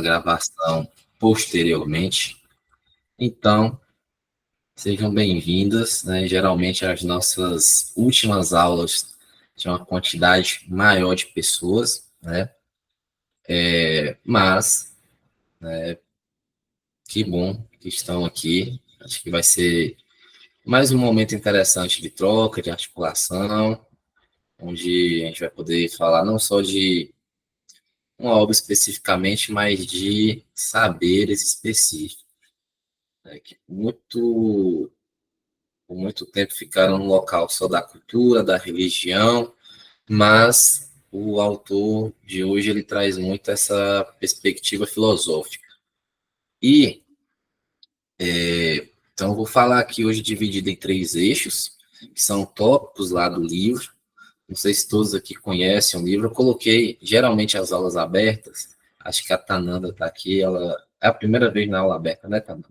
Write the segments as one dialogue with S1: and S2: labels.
S1: gravação posteriormente. Então, sejam bem-vindas, né? Geralmente as nossas últimas aulas tinham uma quantidade maior de pessoas, né? Mas que bom que estão aqui. Acho que vai ser mais um momento interessante de troca, de articulação, onde a gente vai poder falar não só de uma obra especificamente, mas de saberes específicos, né? Que por muito tempo ficaram no local só da cultura, da religião, mas o autor de hoje ele traz muito essa perspectiva filosófica. E então eu vou falar aqui hoje dividido em 3 eixos, que são tópicos lá do livro. Não sei se todos aqui conhecem o livro. Eu coloquei geralmente as aulas abertas. Acho que a Tananda está aqui. Ela é a primeira vez na aula aberta, né, Tananda?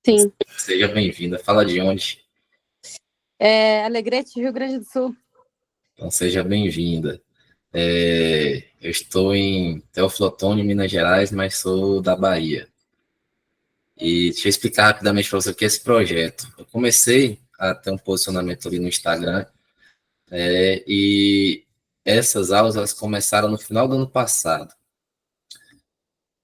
S2: Sim.
S1: Seja bem-vinda. Fala de onde?
S2: Alegrete, Rio Grande do Sul.
S1: Então, seja bem-vinda. Eu estou em Teófilo Otoni, Minas Gerais, mas sou da Bahia. E deixa eu explicar rapidamente para você o que é esse projeto. Eu comecei a ter um posicionamento ali no Instagram, e essas aulas elas começaram no final do ano passado,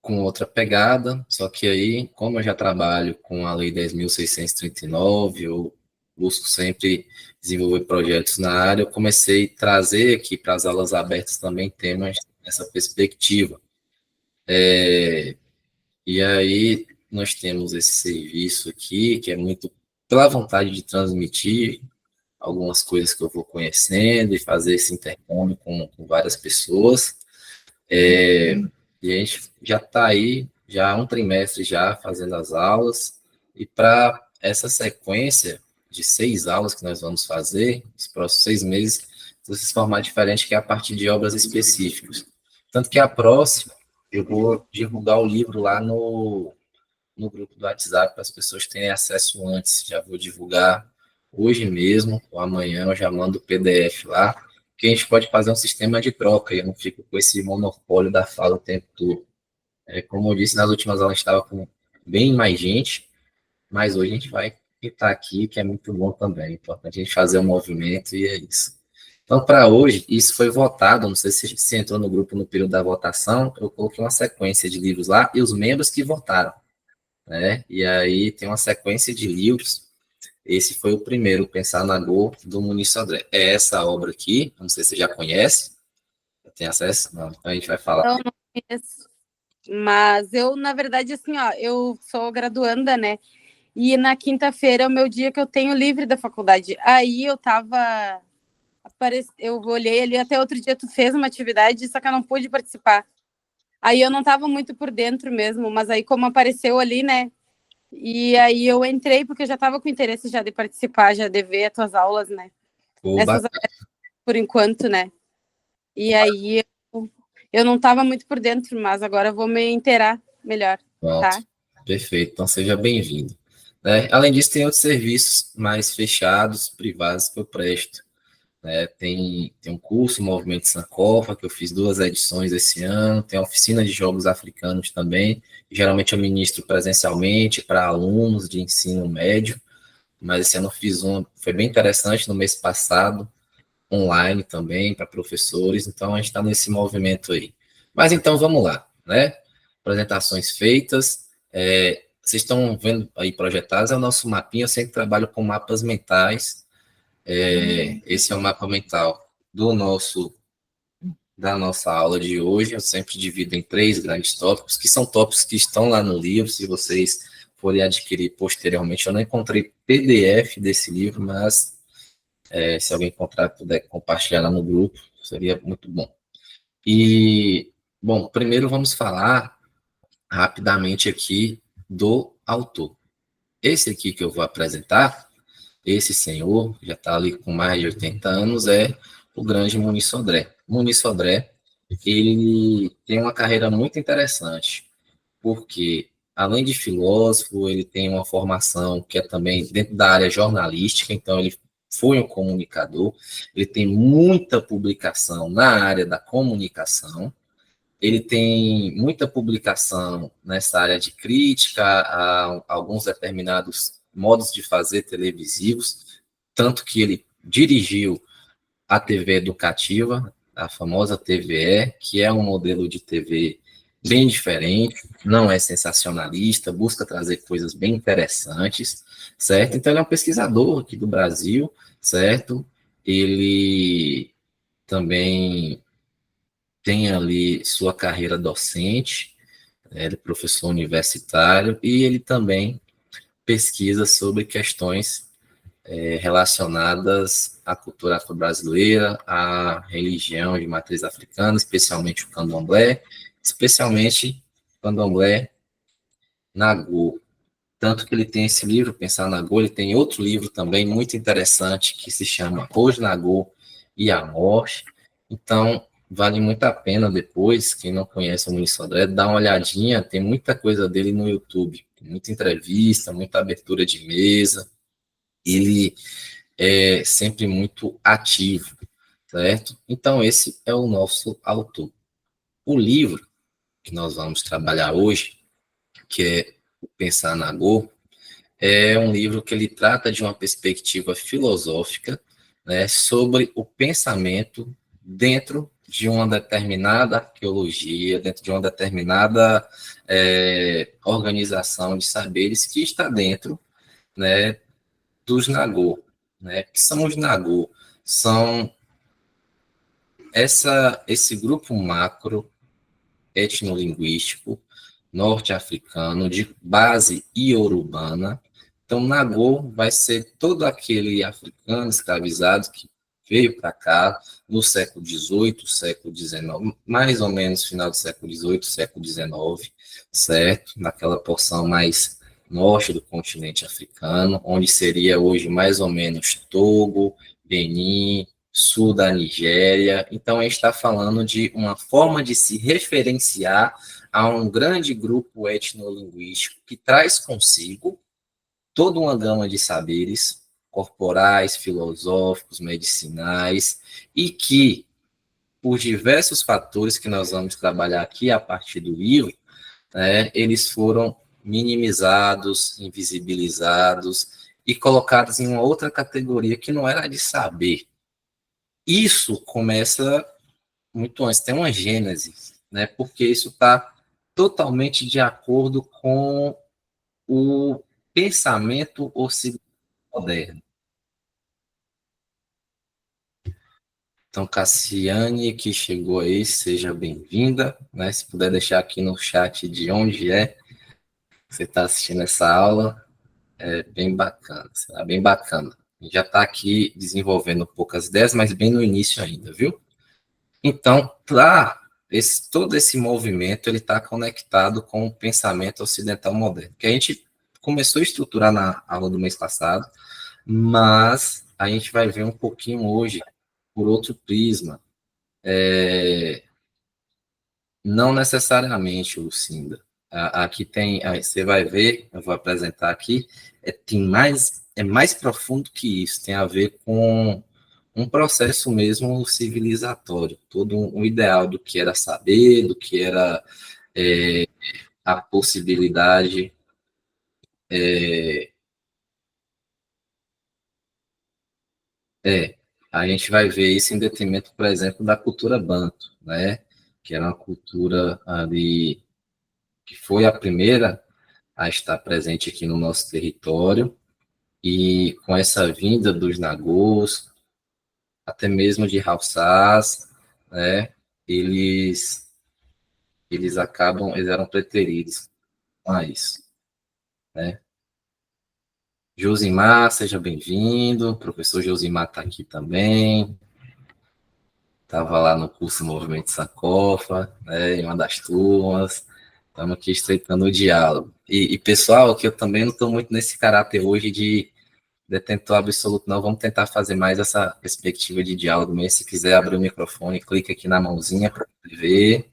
S1: com outra pegada, só que aí, como eu já trabalho com a Lei 10.639, eu busco sempre desenvolver projetos na área, eu comecei a trazer aqui para as aulas abertas também temas nessa perspectiva. E aí, nós temos esse serviço aqui, que é muito pela vontade de transmitir algumas coisas que eu vou conhecendo e fazer esse intercâmbio com várias pessoas. E a gente já está aí, já há um trimestre já fazendo as aulas, e para essa sequência de 6 aulas que nós vamos fazer, nos próximos 6 meses, vai se formar diferente, que é a partir de obras específicas. Tanto que a próxima, eu vou divulgar o livro lá no grupo do WhatsApp, para as pessoas terem acesso antes. Já vou divulgar hoje mesmo, ou amanhã eu já mando o PDF lá, que a gente pode fazer um sistema de troca, e eu não fico com esse monopólio da fala o tempo todo. Como eu disse, nas últimas aulas estava com bem mais gente, mas hoje a gente vai estar aqui, que é muito bom também. É importante a gente fazer um movimento e é isso. Então, para hoje, isso foi votado, não sei se você entrou no grupo no período da votação, eu coloquei uma sequência de livros lá e os membros que votaram, né? E aí tem uma sequência de livros. Esse foi o primeiro, Pensar na Go, do Muniz Sodré. É essa obra aqui, não sei se você já conhece, tem acesso? Não, então a gente vai falar.
S2: Eu não conheço. Mas eu, na verdade, assim, ó, eu sou graduanda, né? E na quinta-feira é o meu dia que eu tenho livre da faculdade. Aí eu tava. Eu olhei ali, até outro dia tu fez uma atividade, só que eu não pude participar. Aí eu não tava muito por dentro mesmo, mas aí como apareceu ali, né? E aí eu entrei, porque eu já tava com interesse já de participar, já de ver as tuas aulas, né? Nessas por enquanto, né? E aí eu não estava muito por dentro, mas agora eu vou me inteirar melhor,
S1: Pronto,
S2: tá?
S1: perfeito. Então seja bem-vindo. Né? Além disso, tem outros serviços mais fechados, privados, que eu presto. Né? Tem um curso, Movimento Sankofa, que eu fiz 2 edições esse ano. Tem a oficina de jogos africanos também. Geralmente eu ministro presencialmente para alunos de ensino médio, mas esse ano eu fiz um, foi bem interessante no mês passado, online também, para professores. Então a gente está nesse movimento aí. Mas então vamos lá, né? Apresentações feitas. Vocês estão vendo aí projetados, é o nosso mapinha. Eu sempre trabalho com mapas mentais. Esse é o mapa mental da nossa aula de hoje. Eu sempre divido em 3 grandes tópicos, que são tópicos que estão lá no livro, se vocês forem adquirir posteriormente. Eu não encontrei PDF desse livro, mas se alguém encontrar, puder compartilhar lá no grupo, seria muito bom. E, bom, primeiro vamos falar rapidamente aqui do autor. Esse aqui que eu vou apresentar, esse senhor, já está ali com mais de 80 anos, é o grande Muniz Sodré. Muniz Sodré, ele tem uma carreira muito interessante, porque, além de filósofo, ele tem uma formação que é também dentro da área jornalística, então ele foi um comunicador, ele tem muita publicação na área da comunicação, Ele tem muita publicação nessa área de crítica a alguns determinados modos de fazer televisivos, tanto que ele dirigiu a TV educativa, a famosa TVE, que é um modelo de TV bem diferente, não é sensacionalista, busca trazer coisas bem interessantes, certo? Então, ele é um pesquisador aqui do Brasil, certo? Ele também tem ali sua carreira docente, ele é professor universitário, e ele também pesquisa sobre questões relacionadas à cultura afro-brasileira, à religião de matriz africana, especialmente o candomblé, especialmente o candomblé Nagô. Tanto que ele tem esse livro, Pensar Nagô, ele tem outro livro também muito interessante que se chama Os Nagô e a Morte. Então, vale muito a pena depois, quem não conhece o Muniz Sodré, dar uma olhadinha, tem muita coisa dele no YouTube, muita entrevista, muita abertura de mesa, ele é sempre muito ativo, certo? Então, esse é o nosso autor. O livro que nós vamos trabalhar hoje, que é o Pensar na Go, é um livro que ele trata de uma perspectiva filosófica, né, sobre o pensamento dentro de uma determinada arqueologia, dentro de uma determinada organização de saberes que está dentro, né, dos Nagô, né? Que são os Nagô? São esse grupo macro etnolinguístico norte-africano de base iorubana. Então, Nagô vai ser todo aquele africano escravizado que veio para cá no século XVIII, século XIX, mais ou menos final do século XVIII, século XIX, certo? Naquela porção mais norte do continente africano, onde seria hoje mais ou menos Togo, Benin, sul da Nigéria. Então, a gente está falando de uma forma de se referenciar a um grande grupo etnolinguístico que traz consigo toda uma gama de saberes corporais, filosóficos, medicinais, e que, por diversos fatores que nós vamos trabalhar aqui a partir do livro, né, eles foram minimizados, invisibilizados e colocados em uma outra categoria que não era de saber. Isso começa muito antes, tem uma gênese, né? Porque isso está totalmente de acordo com o pensamento ocidental moderno. Então, Cassiane, que chegou aí, seja bem-vinda, né? Se puder deixar aqui no chat de onde é que você está assistindo essa aula, é bem bacana, será bem bacana. Já está aqui desenvolvendo poucas ideias, mas bem no início ainda, viu? Então, todo esse movimento ele está conectado com o pensamento ocidental moderno, que a gente começou a estruturar na aula do mês passado, mas a gente vai ver um pouquinho hoje por outro prisma. Não necessariamente, Lucinda. Aqui tem, você vai ver, eu vou apresentar aqui, é mais profundo que isso, tem a ver com um processo mesmo civilizatório, todo um ideal do que era saber, do que era a possibilidade é, a gente vai ver isso em detrimento, por exemplo, da cultura banto, né? Que era uma cultura ali que foi a primeira a estar presente aqui no nosso território, e com essa vinda dos nagôs, até mesmo de Halsás, né? Eles eles eram preteridos a isso, né? Josimar, seja bem-vindo. O professor Josimar está aqui também. Estava lá no curso Movimento Sankofa, né, em uma das turmas. Estamos aqui estreitando o diálogo. Pessoal, que eu também não estou muito nesse caráter hoje de detentor absoluto, não. Vamos tentar fazer mais essa perspectiva de diálogo mesmo. Se quiser abrir o microfone, clica aqui na mãozinha para ver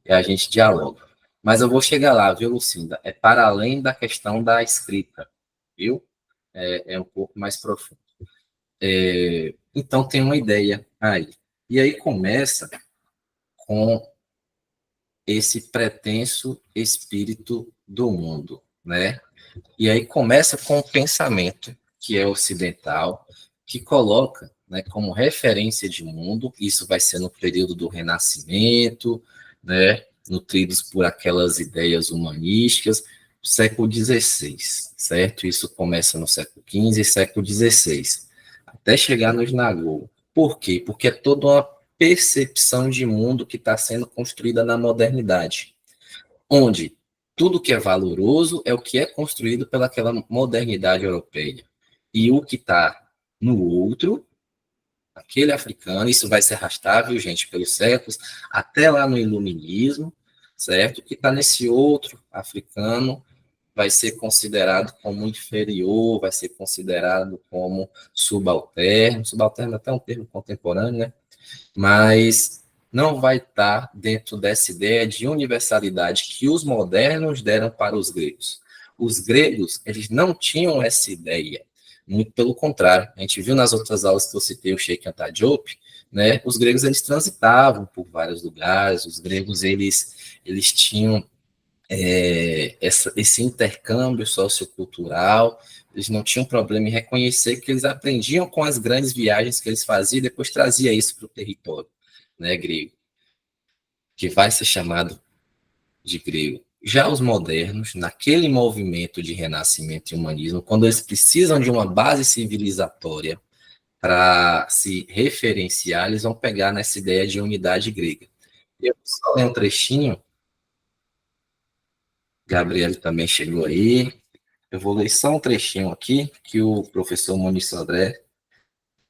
S1: e a gente dialoga. Mas eu vou chegar lá, viu, Lucinda? É para além da questão da escrita, viu? É um pouco mais profundo. Então, tem uma ideia aí. E aí começa com esse pretenso espírito do mundo, né? E aí começa com o pensamento, que é ocidental, que coloca, né, como referência de mundo, isso vai ser no período do Renascimento, né, nutridos por aquelas ideias humanísticas, século XVI, certo? Isso começa no século XV e século XVI, até chegar nos Nagô. Por quê? Porque é toda uma percepção de mundo que está sendo construída na modernidade, onde tudo que é valoroso é o que é construído pelaquela modernidade europeia. E o que está no outro, aquele africano, isso vai se arrastar, viu, gente, pelos séculos, até lá no iluminismo, certo? O que está nesse outro africano vai ser considerado como inferior, vai ser considerado como subalterno. Subalterno é até um termo contemporâneo, né? Mas não vai estar dentro dessa ideia de universalidade que os modernos deram para os gregos. Os gregos, eles não tinham essa ideia, muito pelo contrário. A gente viu nas outras aulas que eu citei o Sheikh Anta Diop, né? Os gregos, eles transitavam por vários lugares, os gregos, eles tinham esse intercâmbio sociocultural, eles não tinham problema em reconhecer que eles aprendiam com as grandes viagens que eles faziam e depois trazia isso para o território, né, grego, que vai ser chamado de grego. Já os modernos, naquele movimento de renascimento e humanismo, quando eles precisam de uma base civilizatória para se referenciar, eles vão pegar nessa ideia de unidade grega. Eu só ler um trechinho, Gabriel também chegou aí. Eu vou ler só um trechinho aqui que o professor Muniz Sodré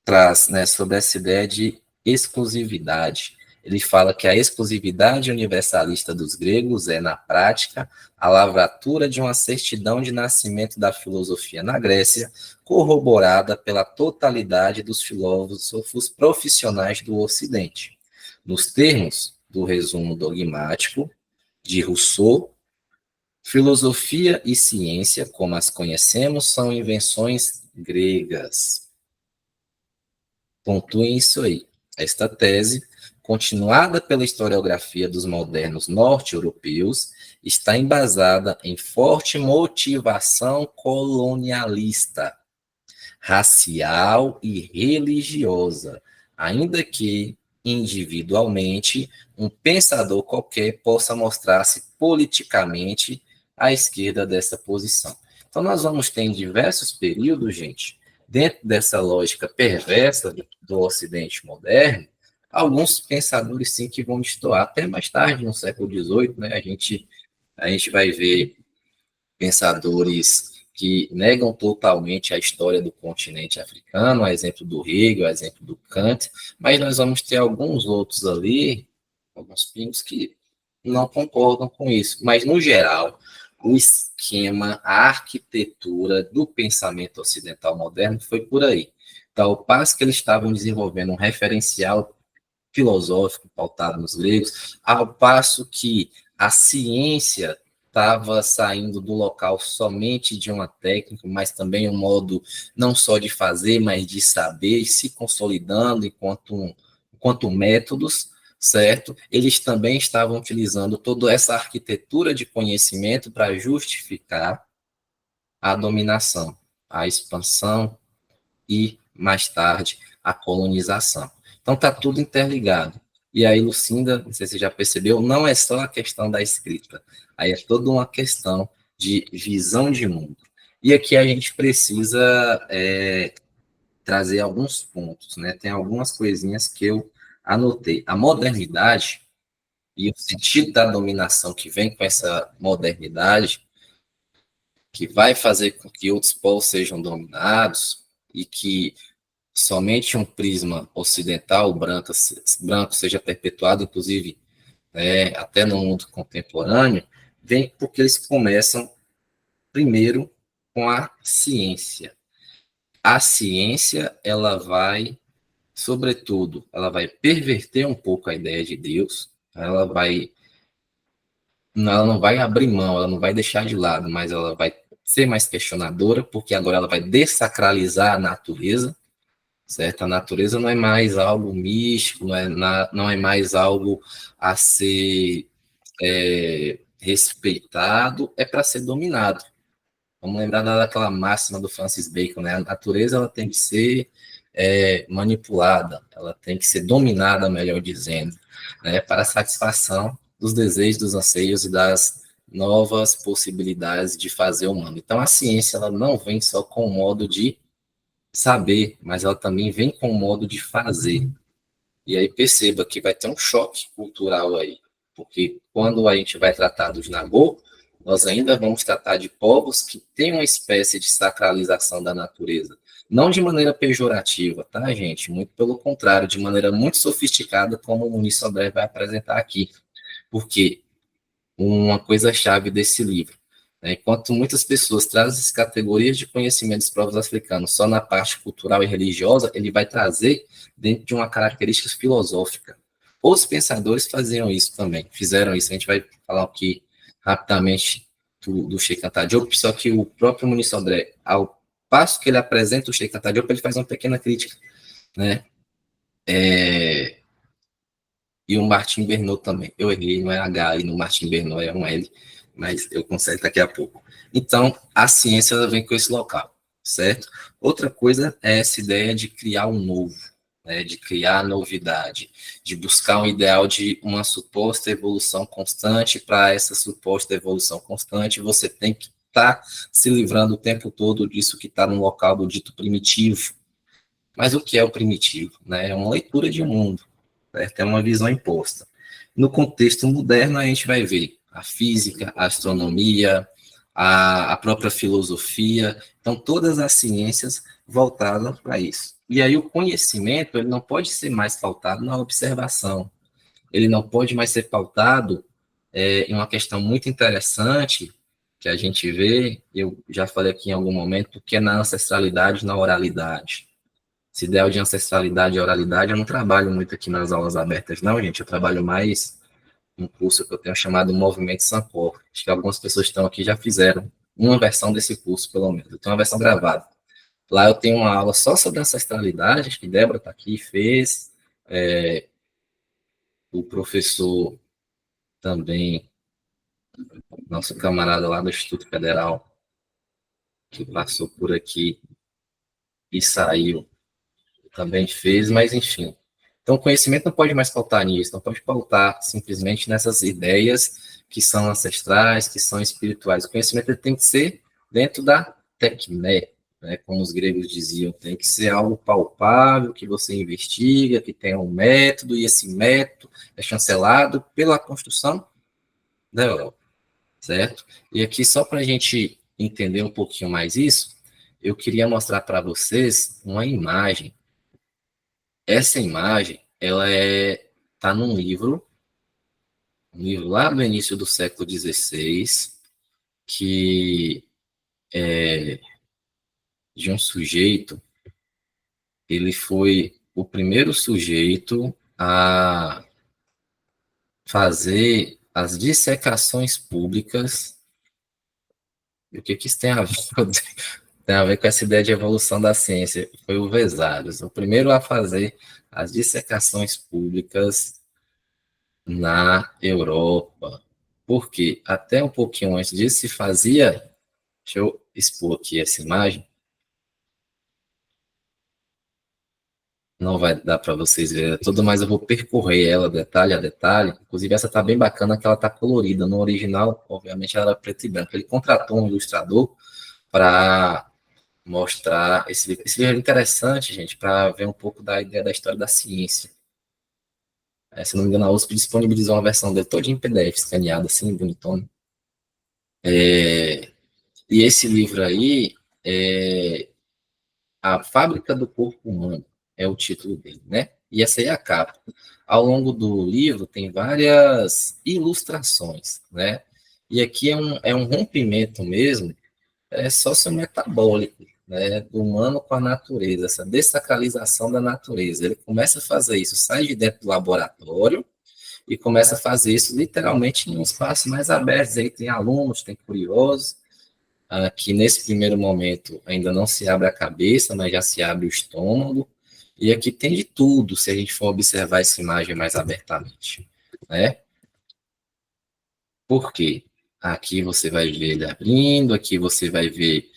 S1: traz, né, sobre essa ideia de exclusividade. Ele fala que a exclusividade universalista dos gregos é, na prática, a lavratura de uma certidão de nascimento da filosofia na Grécia, corroborada pela totalidade dos filósofos profissionais do Ocidente. Nos termos do resumo dogmático de Rousseau, filosofia e ciência, como as conhecemos, são invenções gregas. Pontuem isso aí. Esta tese, continuada pela historiografia dos modernos norte-europeus, está embasada em forte motivação colonialista, racial e religiosa, ainda que, individualmente, um pensador qualquer possa mostrar-se politicamente à esquerda dessa posição. Então, nós vamos ter em diversos períodos, gente, dentro dessa lógica perversa do Ocidente moderno, alguns pensadores, sim, que vão destoar. Até mais tarde, no século XVIII, né, a gente vai ver pensadores que negam totalmente a história do continente africano, a exemplo do Hegel, a exemplo do Kant, mas nós vamos ter alguns outros ali, alguns pingos que não concordam com isso. Mas, no geral, o esquema, a arquitetura do pensamento ocidental moderno foi por aí. Então, ao passo que eles estavam desenvolvendo um referencial filosófico pautado nos gregos, ao passo que a ciência estava saindo do local somente de uma técnica, mas também um modo não só de fazer, mas de saber, se consolidando enquanto métodos, certo? Eles também estavam utilizando toda essa arquitetura de conhecimento para justificar a dominação, a expansão e, mais tarde, a colonização. Então, está tudo interligado. E aí, Lucinda, não sei se você já percebeu, não é só a questão da escrita, aí é toda uma questão de visão de mundo. E aqui a gente precisa trazer alguns pontos, né? Tem algumas coisinhas que eu anotei. A modernidade e o sentido da dominação que vem com essa modernidade, que vai fazer com que outros povos sejam dominados e que somente um prisma ocidental branco seja perpetuado, inclusive até no mundo contemporâneo, vem porque eles começam primeiro com a ciência. A ciência, ela vai, sobretudo, ela vai perverter um pouco a ideia de Deus, ela não vai abrir mão, ela não vai deixar de lado, mas ela vai ser mais questionadora, porque agora ela vai dessacralizar a natureza, certo? A natureza não é mais algo místico, não é mais algo a ser respeitado, é para ser dominado. Vamos lembrar daquela máxima do Francis Bacon, né? A natureza ela tem que ser manipulada, ela tem que ser dominada, melhor dizendo, né? Para a satisfação dos desejos, dos anseios e das novas possibilidades de fazer o humano. Então, a ciência ela não vem só com o modo de saber, mas ela também vem com o modo de fazer. E aí perceba que vai ter um choque cultural aí, porque quando a gente vai tratar dos Nagô, nós ainda vamos tratar de povos que têm uma espécie de sacralização da natureza. Não de maneira pejorativa, tá, gente? Muito pelo contrário, de maneira muito sofisticada, como o Muniz Sodré vai apresentar aqui. Porque uma coisa-chave desse livro, né, enquanto muitas pessoas trazem as categorias de conhecimento dos povos africanos só na parte cultural e religiosa, ele vai trazer dentro de uma característica filosófica. Os pensadores faziam isso também, fizeram isso. A gente vai falar aqui rapidamente do Cheikh Anta Diop, só que o próprio Muniz Sodré, ao passo que ele apresenta o Cheikh Anta Diop, ele faz uma pequena crítica, né? E o Martin Bernot também. Eu errei, não é H aí no Martin Bernot, é um L, mas eu conserto daqui a pouco. Então, a ciência ela vem com esse local, certo? Outra coisa é essa ideia de criar um novo, né, de criar novidade, de buscar um ideal de uma suposta evolução constante. Para essa suposta evolução constante, você tem que estar se livrando o tempo todo disso que está no local do dito primitivo. Mas o que é o primitivo? Né? É uma leitura de mundo, certo? É uma visão imposta. No contexto moderno, a gente vai ver a física, a astronomia, a própria filosofia, então todas as ciências voltadas para isso. E aí o conhecimento ele não pode ser mais pautado na observação, ele não pode mais ser pautado em uma questão muito interessante que a gente vê, eu já falei aqui em algum momento, que é na ancestralidade, na oralidade. Esse ideal de ancestralidade e oralidade, eu não trabalho muito aqui nas aulas abertas, não, gente. Eu trabalho mais um curso que eu tenho chamado Movimento Sankor. Acho que algumas pessoas que estão aqui já fizeram uma versão desse curso, pelo menos. Eu tenho uma versão gravada. Lá eu tenho uma aula só sobre ancestralidade, acho que Débora está aqui, fez. O professor também, nosso camarada lá do Instituto Federal, que passou por aqui e saiu, também fez, mas enfim. Então, o conhecimento não pode mais pautar nisso, não pode pautar simplesmente nessas ideias que são ancestrais, que são espirituais. O conhecimento tem que ser dentro da tecné, né? Como os gregos diziam, tem que ser algo palpável, que você investiga, que tenha um método, e esse método é chancelado pela construção da Europa, certo? E aqui, só para a gente entender um pouquinho mais isso, eu queria mostrar para vocês uma imagem. Essa imagem, ela tá num livro, um livro lá do início do século XVI, que é de um sujeito, ele foi o primeiro sujeito a fazer as dissecações públicas. E o que isso tem a ver? Tem a ver com essa ideia de evolução da ciência. Foi o Vesalius, o primeiro a fazer as dissecações públicas na Europa. Porque até um pouquinho antes disso se fazia, deixa eu expor aqui essa imagem, não vai dar para vocês verem toda, mas eu vou percorrer ela detalhe a detalhe. Inclusive essa tá bem bacana que ela tá colorida. No original, obviamente, ela era preto e branco. Ele contratou um ilustrador para mostrar esse livro. Esse livro é interessante, gente, para ver um pouco da ideia da história da ciência. Se não me engano, a USP disponibilizou uma versão dele toda em PDF, escaneada, assim, bonitona. E esse livro aí é A Fábrica do Corpo Humano, é o título dele, né? E essa aí é a capa. Ao longo do livro tem várias ilustrações, né? E aqui é um rompimento mesmo, sociometabólico, né? Do humano com a natureza, essa dessacralização da natureza. Ele começa a fazer isso, sai de dentro do laboratório e começa a fazer isso literalmente em um espaço mais aberto. Aí tem alunos, tem curiosos, que nesse primeiro momento ainda não se abre a cabeça, mas já se abre o estômago, e aqui tem de tudo, se a gente for observar essa imagem mais abertamente, né? Por quê? Aqui você vai ver ele abrindo, aqui você vai ver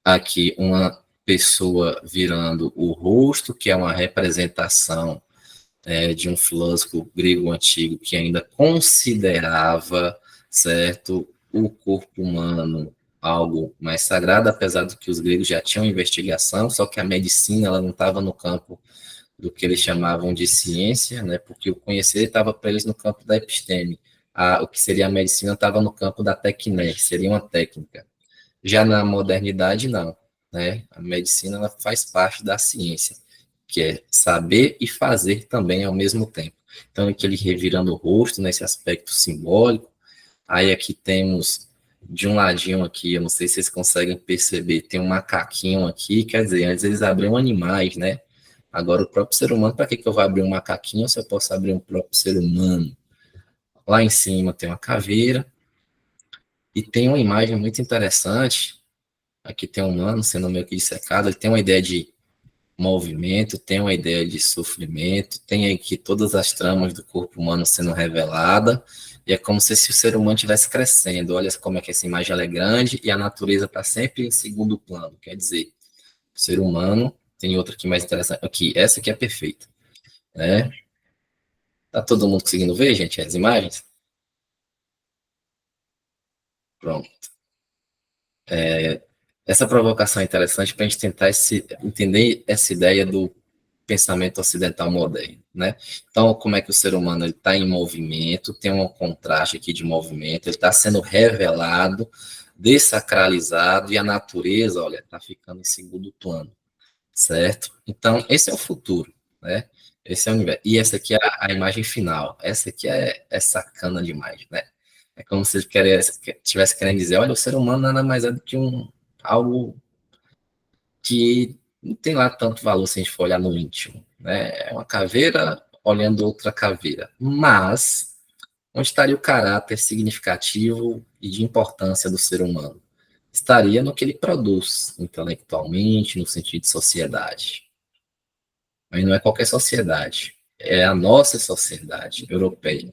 S1: aqui uma pessoa virando o rosto, que é uma representação de um filósofo grego antigo que ainda considerava, certo, o corpo humano algo mais sagrado, apesar de que os gregos já tinham investigação, só que a medicina ela não estava no campo do que eles chamavam de ciência, né, porque o conhecer estava para eles no campo da episteme. O que seria a medicina estava no campo da tecné, que seria uma técnica. Já na modernidade, não. Né? A medicina ela faz parte da ciência, que é saber e fazer também ao mesmo tempo. Então, aquele revirando o rosto nesse aspecto simbólico. Aí aqui temos, de um ladinho aqui, eu não sei se vocês conseguem perceber, tem um macaquinho aqui, quer dizer, antes eles abriam animais, né? Agora o próprio ser humano, para que eu vou abrir um macaquinho se eu posso abrir um próprio ser humano? Lá em cima tem uma caveira, e tem uma imagem muito interessante. Aqui tem um humano sendo meio que dissecado, ele tem uma ideia de movimento, tem uma ideia de sofrimento, tem aqui todas as tramas do corpo humano sendo revelada, e é como se o ser humano estivesse crescendo. Olha como é que essa imagem ela é grande e a natureza está sempre em segundo plano. Quer dizer, o ser humano tem outra aqui mais interessante. Aqui, essa aqui é perfeita. Né? Tá todo mundo conseguindo ver, gente, as imagens? Pronto. Essa provocação é interessante para a gente tentar entender essa ideia do pensamento ocidental moderno, né? Então, como é que o ser humano está em movimento, tem um contraste aqui de movimento, ele está sendo revelado, desacralizado, e a natureza, olha, está ficando em segundo plano, certo? Então, esse é o futuro, né? Esse é o universo. E essa aqui é a imagem final. Essa aqui é sacana demais, né? É como se ele estivesse querendo dizer, olha, o ser humano nada mais é do que algo que não tem lá tanto valor se a gente for olhar no íntimo. Né? É uma caveira olhando outra caveira. Mas, onde estaria o caráter significativo e de importância do ser humano? Estaria no que ele produz, intelectualmente, no sentido de sociedade. Mas não é qualquer sociedade, é a nossa sociedade europeia.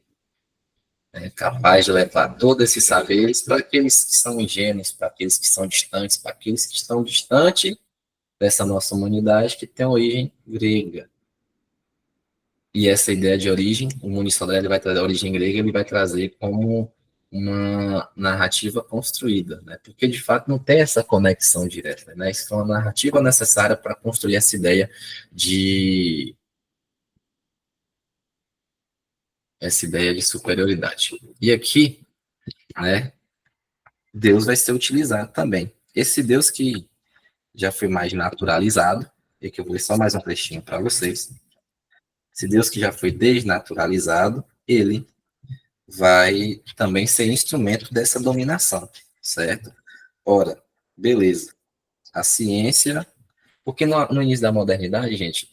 S1: Capaz de levar todos esses saberes para aqueles que são ingênuos, para aqueles que são distantes, para aqueles que estão distantes dessa nossa humanidade que tem origem grega. E essa ideia de origem, o Muniz Sodré ele vai trazer a origem grega, ele vai trazer como uma narrativa construída, né? Porque de fato não tem essa conexão direta, né? Isso é uma narrativa necessária para construir essa ideia de superioridade. E aqui, né, Deus vai ser utilizado também. Esse Deus que já foi mais naturalizado, e que eu vou ler só mais um trechinho para vocês. Esse Deus que já foi desnaturalizado, ele vai também ser instrumento dessa dominação, certo? Ora, beleza. A ciência, porque no início da modernidade, gente,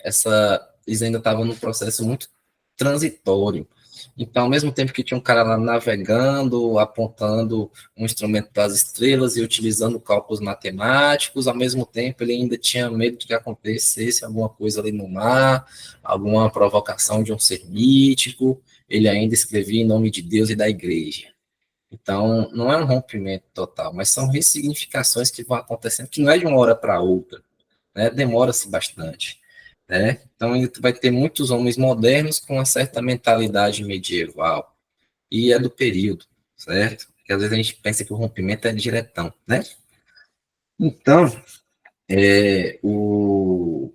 S1: eles ainda estavam num processo muito transitório. Então, ao mesmo tempo que tinha um cara lá navegando, apontando um instrumento para as estrelas e utilizando cálculos matemáticos, ao mesmo tempo ele ainda tinha medo de que acontecesse alguma coisa ali no mar, alguma provocação de um ser mítico, ele ainda escrevia em nome de Deus e da igreja. Então, não é um rompimento total, mas são ressignificações que vão acontecendo, que não é de uma hora para outra, né? Demora-se bastante. Né? Então, ele vai ter muitos homens modernos com uma certa mentalidade medieval, e é do período, certo? Porque às vezes a gente pensa que o rompimento é diretão, né? Então, o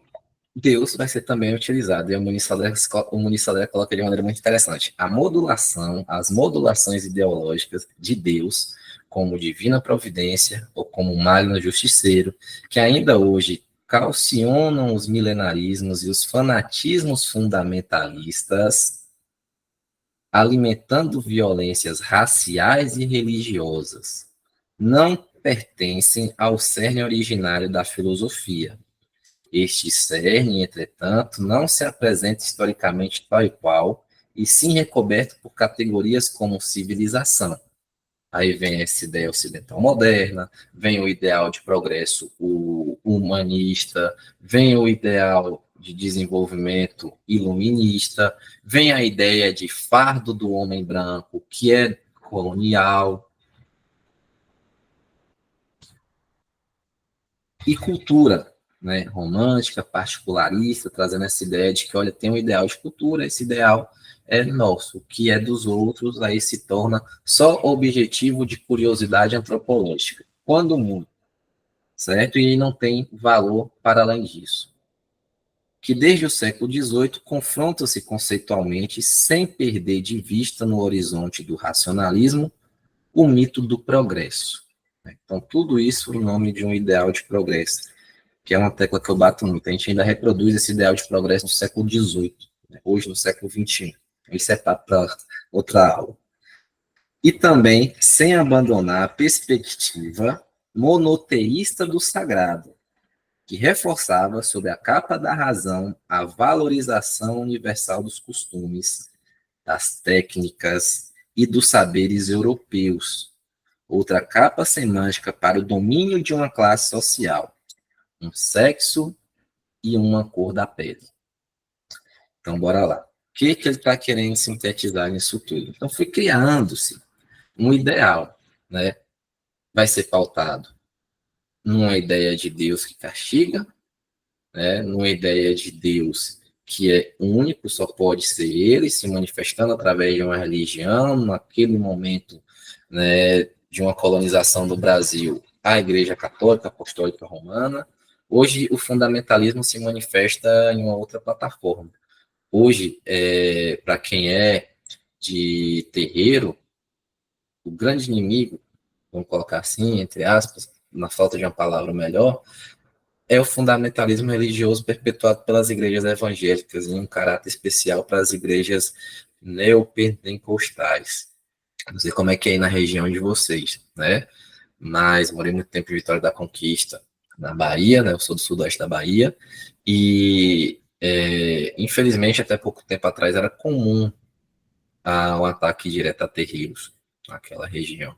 S1: Deus vai ser também utilizado, e o Muniz Sodré coloca de maneira muito interessante. As modulações ideológicas de Deus, como divina providência, ou como maligno justiceiro, que ainda hoje calcionam os milenarismos e os fanatismos fundamentalistas, alimentando violências raciais e religiosas, não pertencem ao cerne originário da filosofia. Este cerne, entretanto, não se apresenta historicamente tal e qual, e sim recoberto por categorias como civilização. Aí vem essa ideia ocidental moderna, vem o ideal de progresso o humanista, vem o ideal de desenvolvimento iluminista, vem a ideia de fardo do homem branco, que é colonial e cultura, né, romântica, particularista, trazendo essa ideia de que, olha, tem um ideal de cultura, esse ideal é nosso, o que é dos outros, aí se torna só objetivo de curiosidade antropológica, quando muito, certo? E não tem valor para além disso. Que desde o século XVIII confronta-se conceitualmente, sem perder de vista no horizonte do racionalismo, o mito do progresso. Então, tudo isso em nome de um ideal de progresso, que é uma tecla que eu bato muito. A gente ainda reproduz esse ideal de progresso no século XVIII, hoje no século XXI. Isso é para outra aula. E também sem abandonar a perspectiva monoteísta do sagrado, que reforçava, sob a capa da razão, a valorização universal dos costumes, das técnicas e dos saberes europeus. Outra capa semântica para o domínio de uma classe social, um sexo e uma cor da pele. Então, bora lá. O que ele está querendo sintetizar nisso tudo? Então, foi criando-se um ideal, né? Vai ser pautado numa ideia de Deus que castiga, né? Numa ideia de Deus que é único, só pode ser ele, se manifestando através de uma religião, naquele momento, né, de uma colonização do Brasil, a Igreja Católica Apostólica Romana. Hoje, o fundamentalismo se manifesta em uma outra plataforma. Hoje, para quem é de terreiro, o grande inimigo, vamos colocar assim, entre aspas, na falta de uma palavra melhor, é o fundamentalismo religioso perpetuado pelas igrejas evangélicas, em um caráter especial para as igrejas neopentecostais. Não sei como é que é aí na região de vocês, né? Mas morei muito tempo em Vitória da Conquista, na Bahia, né? Eu sou do sudoeste da Bahia, e infelizmente até pouco tempo atrás era comum um ataque direto a terreiros naquela região.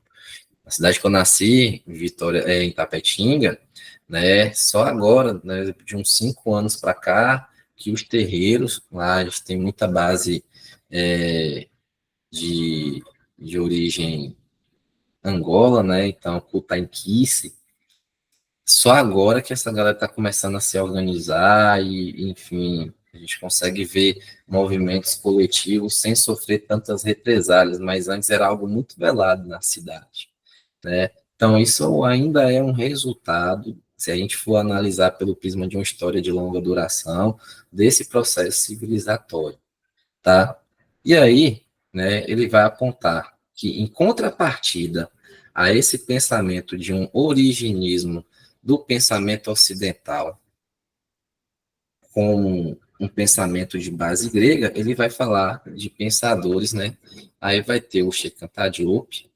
S1: Na cidade que eu nasci, Vitória, em Tapetinga, né, só agora, né, de uns 5 anos para cá, que os terreiros, lá a gente tem muita base de origem Angola, né, então Kutainquice, só agora que essa galera está começando a se organizar e, enfim, a gente consegue ver movimentos coletivos sem sofrer tantas represálias, mas antes era algo muito velado na cidade, né? Então, isso ainda é um resultado, se a gente for analisar pelo prisma de uma história de longa duração, desse processo civilizatório, tá? E aí, né, ele vai apontar que, em contrapartida a esse pensamento de um originismo do pensamento ocidental com um pensamento de base grega, ele vai falar de pensadores, né? Aí vai ter o Cheikh Anta Diop,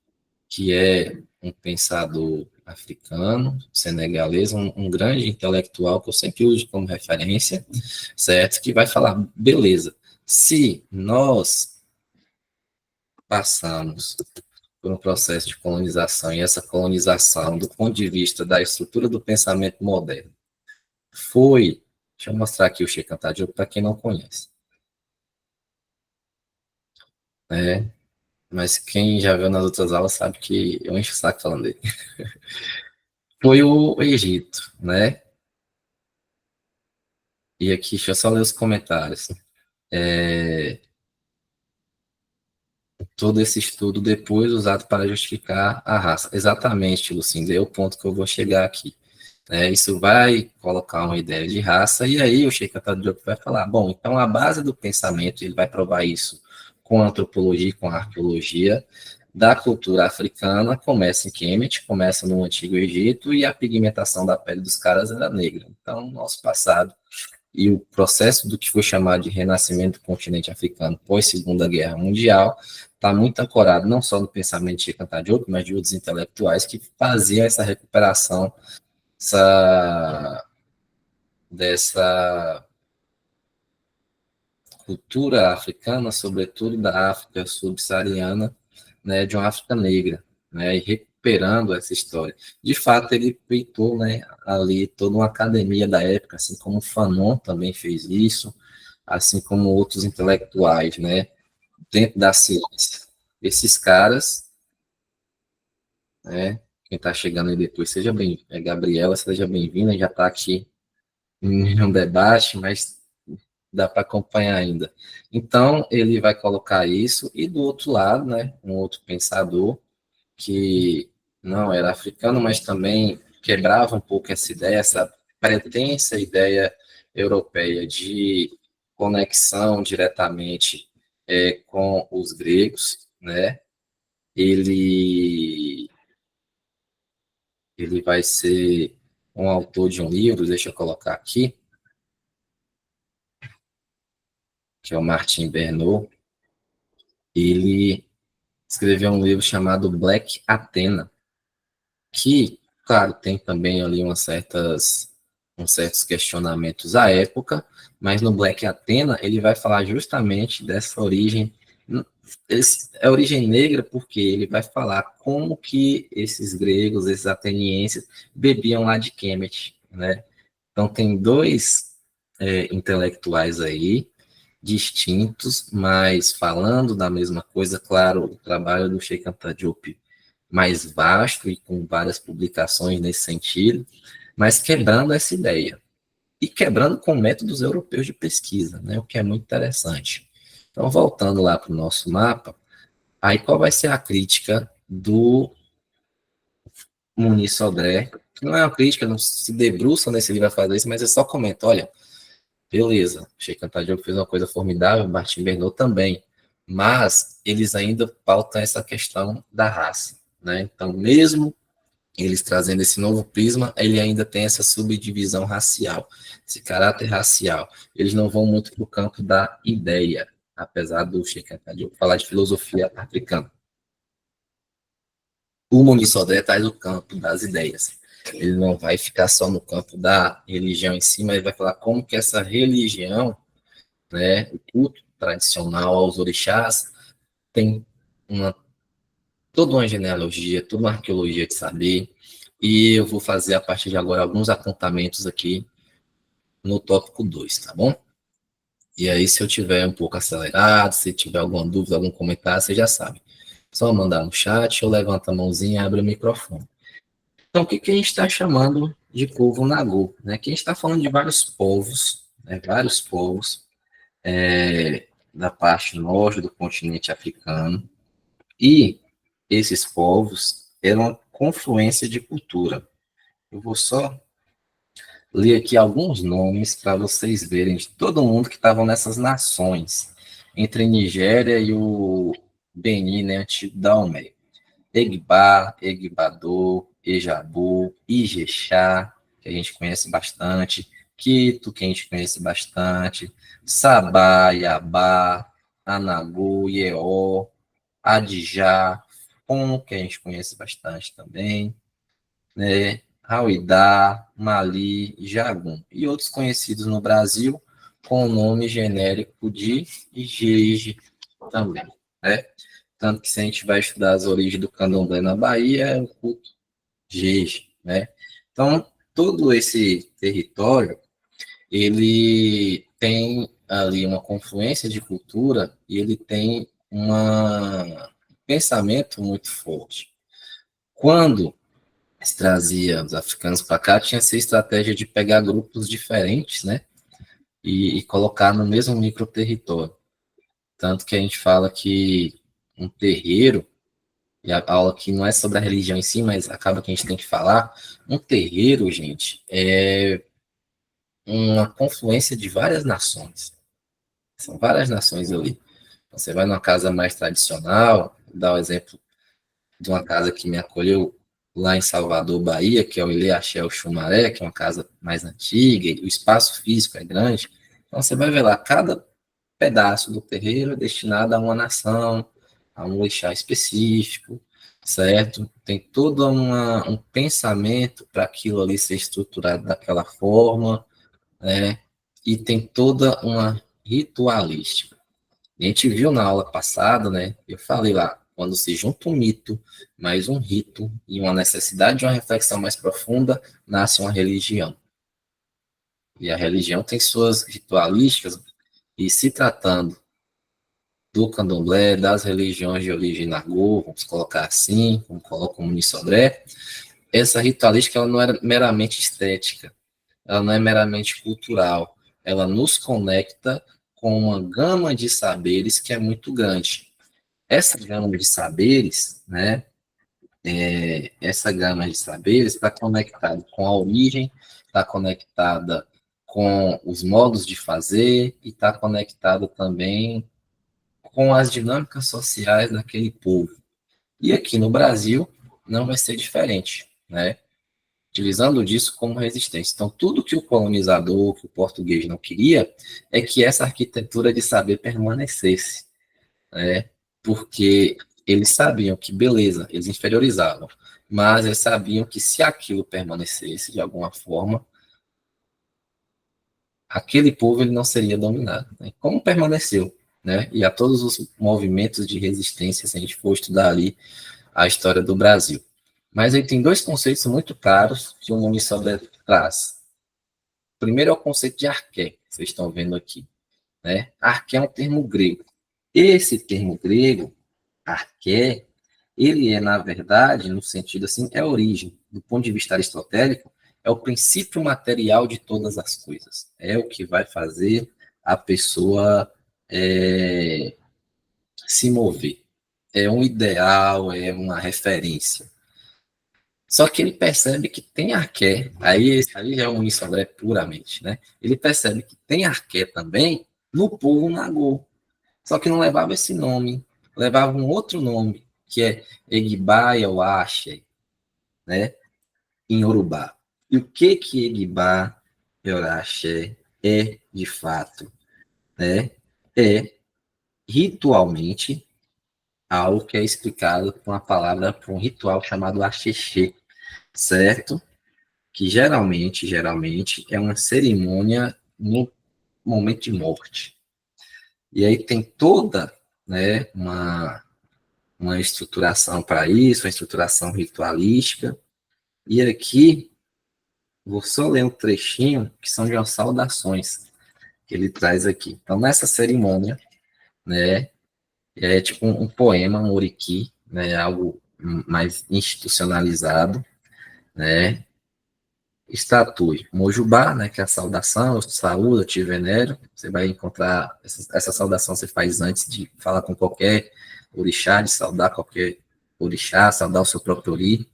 S1: que é um pensador africano, senegalês, um grande intelectual que eu sempre uso como referência, certo? Que vai falar, beleza, se nós passamos por um processo de colonização, e essa colonização, do ponto de vista da estrutura do pensamento moderno, foi, deixa eu mostrar aqui o Cheikh Anta Diop para quem não conhece, né? Mas quem já viu nas outras aulas sabe que eu encho o saco falando dele. Foi o Egito, né? E aqui, deixa eu só ler os comentários. Todo esse estudo depois usado para justificar a raça. Exatamente, Lucinda, é o ponto que eu vou chegar aqui. Isso vai colocar uma ideia de raça, e aí o Sheikh Anta Diop vai falar, bom, então a base do pensamento, ele vai provar isso com a antropologia e com a arqueologia da cultura africana, começa em Kemet, começa no Antigo Egito, e a pigmentação da pele dos caras era negra. Então, nosso passado e o processo do que foi chamado de renascimento do continente africano pós Segunda Guerra Mundial está muito ancorado não só no pensamento de Sheikh Anta Diop, mas de outros intelectuais que faziam essa recuperação dessa cultura africana, sobretudo da África subsaariana, né, de uma África negra, né, e recuperando essa história. De fato, ele peitou, né, ali toda uma academia da época, assim como Fanon também fez isso, assim como outros intelectuais, né, dentro da ciência. Esses caras né? Quem está chegando aí depois, seja bem, Gabriela, seja bem-vinda, já está aqui em um debate, mas dá para acompanhar ainda. Então, ele vai colocar isso, e do outro lado, né, um outro pensador, que não era africano, mas também quebrava um pouco essa ideia, essa pretensa ideia europeia de conexão diretamente com os gregos, né? Ele, ele vai ser um autor de um livro, deixa eu colocar aqui, que é o Martin Bernot. Ele escreveu um livro chamado Black Athena, que, claro, tem também ali uns certos questionamentos à época, mas no Black Athena ele vai falar justamente dessa origem, é origem negra, porque ele vai falar como que esses gregos, esses atenienses, bebiam lá de Kemet, né? Então tem dois intelectuais aí, distintos, mas falando da mesma coisa. Claro, o trabalho do Sheikh Anta Diop mais vasto e com várias publicações nesse sentido, mas quebrando essa ideia. E quebrando com métodos europeus de pesquisa, né, o que é muito interessante. Então, voltando lá para o nosso mapa, aí qual vai ser a crítica do Muniz Sodré? Não é uma crítica, não se debruça nesse livro a fazer isso, mas é só comenta, olha, beleza, Sheikh Anta Diop fez uma coisa formidável, Martin Bernot também, mas eles ainda pautam essa questão da raça, né? Então, mesmo eles trazendo esse novo prisma, ele ainda tem essa subdivisão racial, esse caráter racial. Eles não vão muito para o campo da ideia, apesar do Sheikh Anta Diop falar de filosofia africana. O Muniz Sodré traz o campo das ideias. Ele não vai ficar só no campo da religião em si, mas ele vai falar como que essa religião, né, o culto tradicional aos orixás, tem uma, toda uma genealogia, toda uma arqueologia de saber, e eu vou fazer a partir de agora alguns apontamentos aqui no tópico 2, tá bom? E aí, se eu tiver um pouco acelerado, se tiver alguma dúvida, algum comentário, você já sabe. Só mandar no chat, ou levanta a mãozinha e abre o microfone. Então, o que, que a gente está chamando de povo Nagô? Né? Aqui a gente está falando de vários povos, né? Vários povos da parte norte do continente africano, e esses povos eram uma confluência de cultura. Eu vou só ler aqui alguns nomes para vocês verem de todo mundo que estavam nessas nações, entre Nigéria e o Benin, né, antigo Daomé. Egba, Egbador, Ejabu, Ijexá, que a gente conhece bastante, Quito, que a gente conhece bastante, Sabá, Iabá, Anabu, Yeó, Adijá, Pom, que a gente conhece bastante também, né? Hauidá, Mali, Jagum, e outros conhecidos no Brasil com o nome genérico de Jeje também, né? Tanto que se a gente vai estudar as origens do candomblé na Bahia, é o culto Jeje, né? Então, todo esse território, ele tem ali uma confluência de cultura, e ele tem um pensamento muito forte. Quando se trazia os africanos para cá, tinha essa estratégia de pegar grupos diferentes, né? E colocar no mesmo microterritório. Tanto que a gente fala que um terreiro, e a aula aqui não é sobre a religião em si, mas acaba que a gente tem que falar, um terreiro, gente, é uma confluência de várias nações. São várias nações ali. Você vai numa casa mais tradicional, dá o exemplo de uma casa que me acolheu lá em Salvador, Bahia, que é o Ilê Axé Xumaré, que é uma casa mais antiga, e o espaço físico é grande. Então você vai ver lá, cada pedaço do terreiro é destinado a uma nação, a um orixá específico, certo? Tem todo um pensamento para aquilo ali ser estruturado daquela forma, né? E tem toda uma ritualística. A gente viu na aula passada, né? Eu falei lá, quando se junta um mito, mais um rito e uma necessidade de uma reflexão mais profunda, nasce uma religião. E a religião tem suas ritualísticas, e se tratando do candomblé, das religiões de origem nagô, vamos colocar assim, como coloca o Muniz Sodré, essa ritualística ela não é meramente estética, ela não é meramente cultural, ela nos conecta com uma gama de saberes que é muito grande. Essa gama de saberes, né, essa gama de saberes está conectada com a origem, está conectada com os modos de fazer e está conectada também com as dinâmicas sociais daquele povo. E aqui no Brasil não vai ser diferente, né? Utilizando disso como resistência. Então, tudo que o colonizador, que o português não queria, é que essa arquitetura de saber permanecesse, né? Porque eles sabiam que, beleza, eles inferiorizavam, mas eles sabiam que se aquilo permanecesse de alguma forma, aquele povo ele não seria dominado. Né? Como permaneceu? Né? E a todos os movimentos de resistência, se a gente for estudar ali a história do Brasil. Mas aí tem dois conceitos muito claros que o Muniz Sodré traz. O primeiro é o conceito de arqué, que vocês estão vendo aqui. Né? Arqué é um termo grego. Esse termo grego, arqué, ele é, na verdade, no sentido assim, é a origem. Do ponto de vista aristotélico, é o princípio material de todas as coisas. É o que vai fazer a pessoa se mover. É um ideal, é uma referência. Só que ele percebe que tem arqué, aí já é um Sodré puramente, né? Ele percebe que tem arqué também no povo nagô. Só que não levava esse nome, levava um outro nome, que é Egibá Yoaxe, né? Em Urubá. E o que Egibá Yoaxe é, de fato? Né? É, ritualmente, algo que é explicado com a palavra, por um ritual chamado Axexê, certo? Que geralmente é uma cerimônia no momento de morte. E aí tem toda, né, uma estruturação para isso, uma estruturação ritualística. E aqui, vou só ler um trechinho, que são de umas saudações que ele traz aqui. Então, nessa cerimônia, né, é tipo um poema, um oriki, né, algo mais institucionalizado, né, estatui Mojubá, né, que é a saudação, eu saúdo, eu te venero. Você vai encontrar essa saudação, você faz antes de falar com qualquer orixá, de saudar qualquer orixá, saudar o seu próprio ori.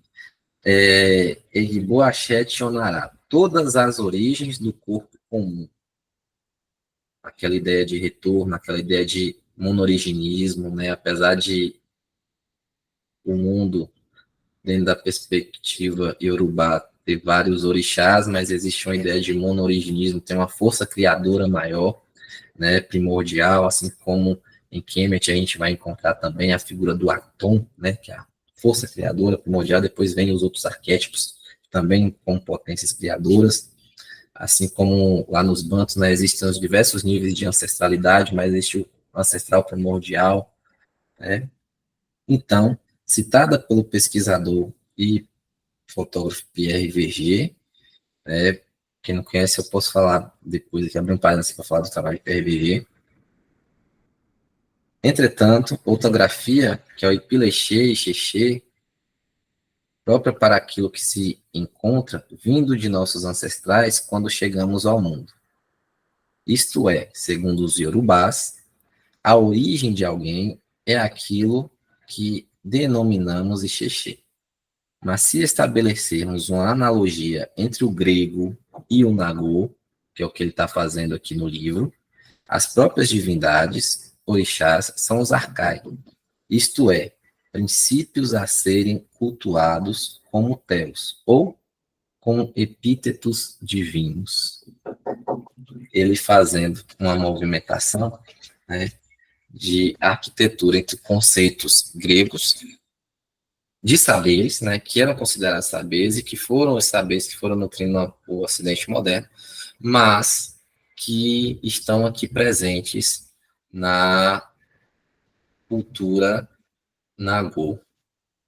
S1: Egbo Axé Tionará, todas as origens do corpo comum. Aquela ideia de retorno, aquela ideia de monoriginismo, né, apesar de o mundo dentro da perspectiva iorubá, ter vários orixás, mas existe uma ideia de monooriginismo, tem uma força criadora maior, né, primordial, assim como em Kemet a gente vai encontrar também a figura do Atum, né, que é a força criadora primordial, depois vem os outros arquétipos, também com potências criadoras, assim como lá nos Bantos, né, existem os diversos níveis de ancestralidade, mas existe o ancestral primordial, né. Então, citada pelo pesquisador e fotógrafo Pierre Verger, né? Quem não conhece, eu posso falar depois aqui, abrir um parênteses para falar do trabalho de Pierre Verger. Entretanto, outra grafia, que é o Ipilexê e Xexê, própria para aquilo que se encontra vindo de nossos ancestrais quando chegamos ao mundo. Isto é, segundo os Yorubás, a origem de alguém é aquilo que denominamos Ixexê. Mas se estabelecermos uma analogia entre o grego e o nagô, que é o que ele está fazendo aqui no livro, as próprias divindades, orixás, são os arcaicos, isto é, princípios a serem cultuados como telos, ou com epítetos divinos. Ele fazendo uma movimentação, né, de arquitetura entre conceitos gregos de saberes, né, que eram considerados saberes e que foram os saberes que foram nutrindo o Ocidente moderno, mas que estão aqui presentes na cultura nagô.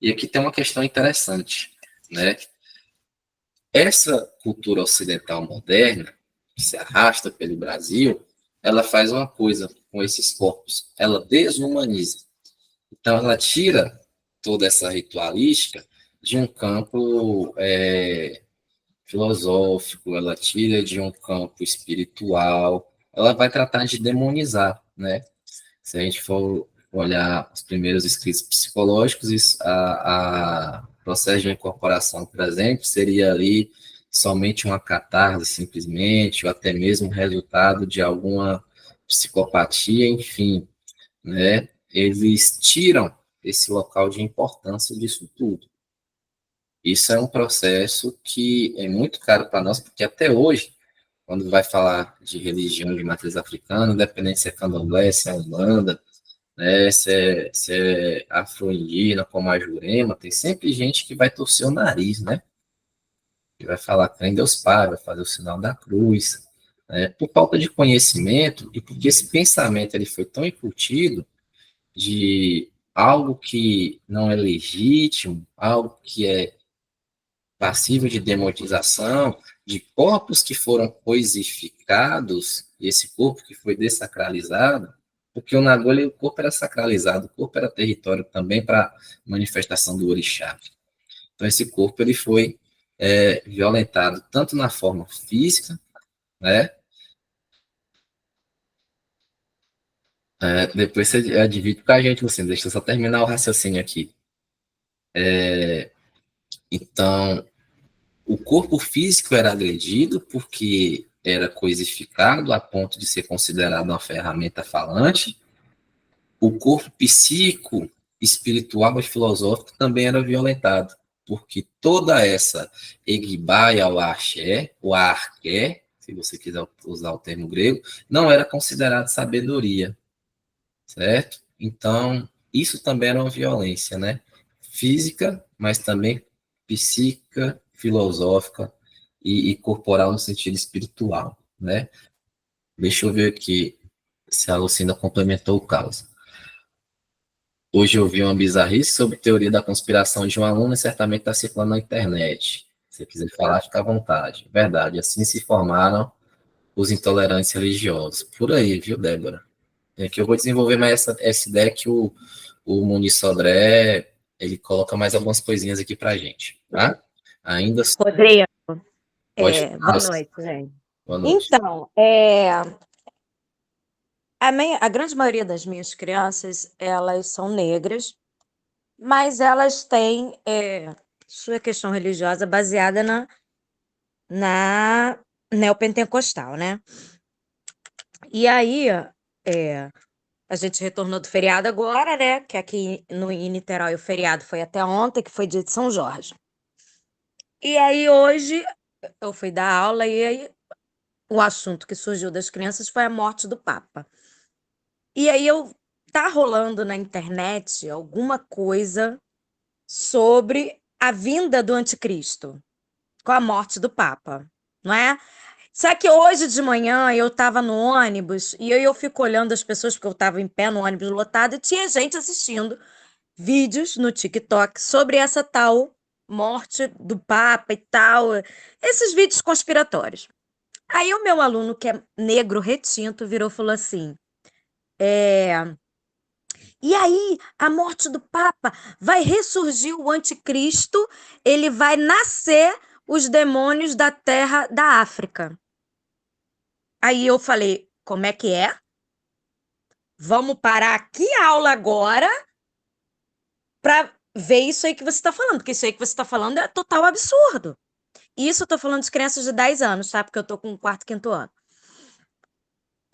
S1: E aqui tem uma questão interessante, né? Essa cultura ocidental moderna, que se arrasta pelo Brasil, ela faz uma coisa com esses corpos, ela desumaniza. Então, ela tira toda essa ritualística de um campo filosófico, ela tira de um campo espiritual, ela vai tratar de demonizar, né? Se a gente for olhar os primeiros escritos psicológicos, a processo de incorporação, por exemplo, seria ali somente uma catarse, simplesmente, ou até mesmo resultado de alguma psicopatia, enfim, né? Eles tiram esse local de importância disso tudo. Isso é um processo que é muito caro para nós, porque até hoje, quando vai falar de religião de matriz africana, independente se é candomblé, se é umbanda, né, se é afro-indígena, como a Jurema, tem sempre gente que vai torcer o nariz, né? Que vai falar que em Deus Pai, vai fazer o sinal da cruz, né? Por falta de conhecimento e porque esse pensamento ele foi tão incutido de algo que não é legítimo, algo que é passível de demonização, de corpos que foram coisificados, e esse corpo que foi dessacralizado, porque o Nagoya, o corpo era sacralizado, o corpo era território também para manifestação do orixá. Então esse corpo ele foi violentado tanto na forma física, né? Depois você divide com a gente, assim, deixa eu só terminar o raciocínio aqui. Então, o corpo físico era agredido porque era coisificado a ponto de ser considerado uma ferramenta falante. O corpo psíquico, espiritual e filosófico também era violentado, porque toda essa egbaia, o axé, o arqué, se você quiser usar o termo grego, não era considerado sabedoria, certo? Então, isso também era uma violência, né? Física, mas também psíquica, filosófica e corporal no sentido espiritual, né? Deixa eu ver aqui se a Lucinda complementou o caso. Hoje eu vi uma bizarrice sobre teoria da conspiração de um aluno e certamente está circulando na internet. Se quiser falar, fica à vontade. Verdade, assim se formaram os intolerantes religiosos. Por aí, viu, Débora? É que eu vou desenvolver mais essa ideia que o Muniz Sodré, ele coloca mais algumas coisinhas aqui pra gente, tá? Ainda
S3: Rodrigo,
S1: pode
S3: boa
S1: falar.
S3: noite, gente.
S1: Boa noite.
S3: Então, a grande maioria das minhas crianças, elas são negras, mas elas têm sua questão religiosa baseada na neopentecostal, né? E aí, a gente retornou do feriado agora, né? Que aqui em Niterói o feriado foi até ontem, que foi dia de São Jorge. E aí hoje eu fui dar aula e aí o assunto que surgiu das crianças foi a morte do Papa. E aí tá rolando na internet alguma coisa sobre a vinda do anticristo com a morte do Papa, não é? Só que hoje de manhã eu estava no ônibus e aí eu fico olhando as pessoas, porque eu estava em pé no ônibus lotado, e tinha gente assistindo vídeos no TikTok sobre essa tal morte do Papa e tal, esses vídeos conspiratórios. Aí o meu aluno, que é negro retinto, virou e falou assim: e aí, a morte do Papa vai ressurgir o anticristo, ele vai nascer os demônios da terra da África. Aí eu falei: como é que é? Vamos parar aqui a aula agora para ver isso aí que você está falando, porque isso aí que você está falando é total absurdo. Isso eu tô falando de crianças de 10 anos, tá? Porque eu tô com quarto, quinto ano.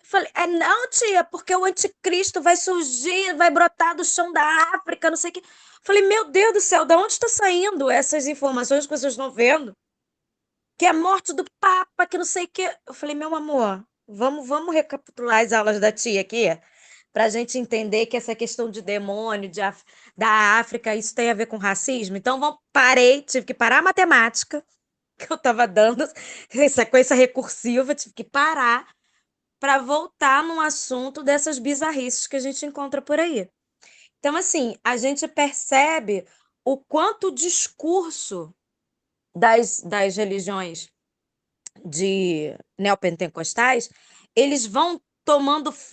S3: Falei, não, tia, porque o anticristo vai surgir, vai brotar do chão da África, não sei o quê. Falei, meu Deus do céu, da onde está saindo essas informações que vocês estão vendo? Que é a morte do Papa, que não sei o quê. Eu falei, meu amor, vamos recapitular as aulas da tia aqui, para a gente entender que essa questão de demônio, da África, isso tem a ver com racismo. Então, parei, tive que parar a matemática que eu estava dando, sequência recursiva, tive que parar para voltar num assunto dessas bizarrices que a gente encontra por aí. Então, assim, a gente percebe o quanto o discurso das religiões de neopentecostais, eles vão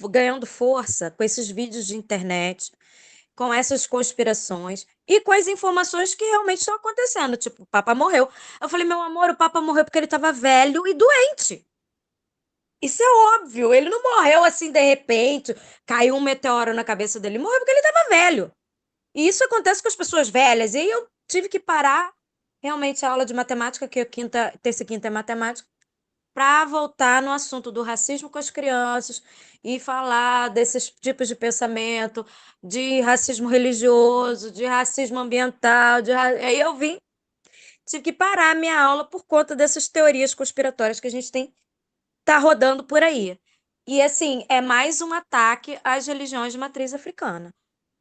S3: ganhando força com esses vídeos de internet, com essas conspirações e com as informações que realmente estão acontecendo. Tipo, o Papa morreu. Eu falei, meu amor, o Papa morreu porque ele estava velho e doente. Isso é óbvio. Ele não morreu assim de repente, caiu um meteoro na cabeça dele. Ele morreu porque ele estava velho. E isso acontece com as pessoas velhas. E aí eu tive que parar realmente a aula de matemática, que terça e quinta é matemática, para voltar no assunto do racismo com as crianças e falar desses tipos de pensamento, de racismo religioso, de racismo ambiental. Aí eu tive que parar a minha aula por conta dessas teorias conspiratórias que a gente tá rodando por aí. E assim, é mais um ataque às religiões de matriz africana.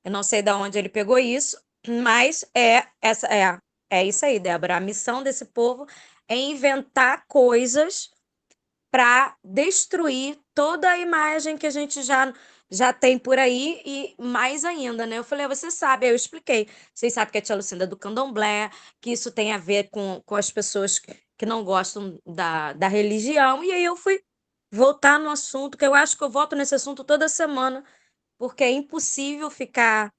S3: Eu não sei de onde ele pegou isso, mas é isso aí, Débora. A missão desse povo é inventar coisas para destruir toda a imagem que a gente já tem por aí e mais ainda, né? Eu falei, você sabe, aí eu expliquei. Vocês sabem que a tia Lucinda é do candomblé, que isso tem a ver com as pessoas que não gostam da religião. E aí eu fui voltar no assunto, que eu acho que eu volto nesse assunto toda semana, porque é impossível ficar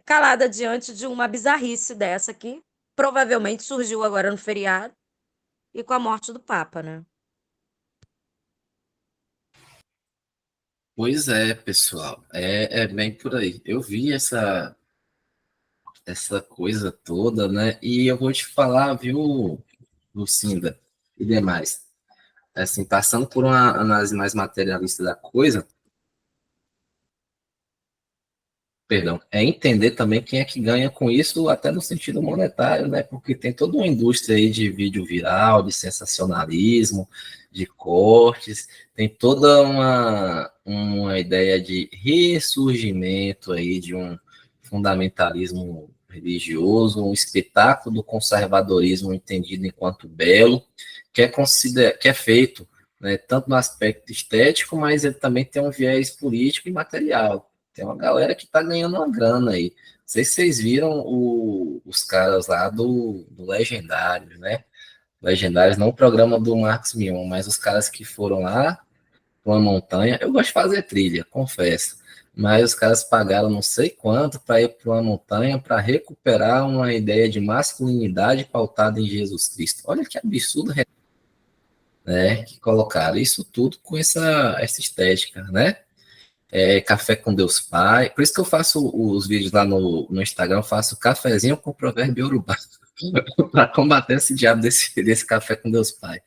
S3: calada diante de uma bizarrice dessa que provavelmente surgiu agora no feriado e com a morte do Papa, né?
S1: Pois é, pessoal, é bem por aí. Eu vi essa coisa toda, né? E eu vou te falar, viu, Lucinda e demais. Assim, passando por uma análise mais materialista da coisa, perdão, é entender também quem é que ganha com isso, até no sentido monetário, né? Porque tem toda uma indústria aí de vídeo viral, de sensacionalismo, de cortes, tem toda uma ideia de ressurgimento aí de um fundamentalismo religioso, um espetáculo do conservadorismo entendido enquanto belo, que é feito, né, tanto no aspecto estético, mas ele também tem um viés político e material. Tem uma galera que tá ganhando uma grana aí. Não sei se vocês viram os caras lá do Legendário, né? Legendários, não o programa do Marcos Mion, mas os caras que foram lá para uma montanha. Eu gosto de fazer trilha, confesso. Mas os caras pagaram não sei quanto para ir para uma montanha para recuperar uma ideia de masculinidade pautada em Jesus Cristo. Olha que absurdo, né? Que colocaram isso tudo com essa estética, né? Café com Deus Pai. Por isso que eu faço os vídeos lá no Instagram, eu faço cafezinho com provérbio urubá, para combater esse diabo desse café com Deus Pai.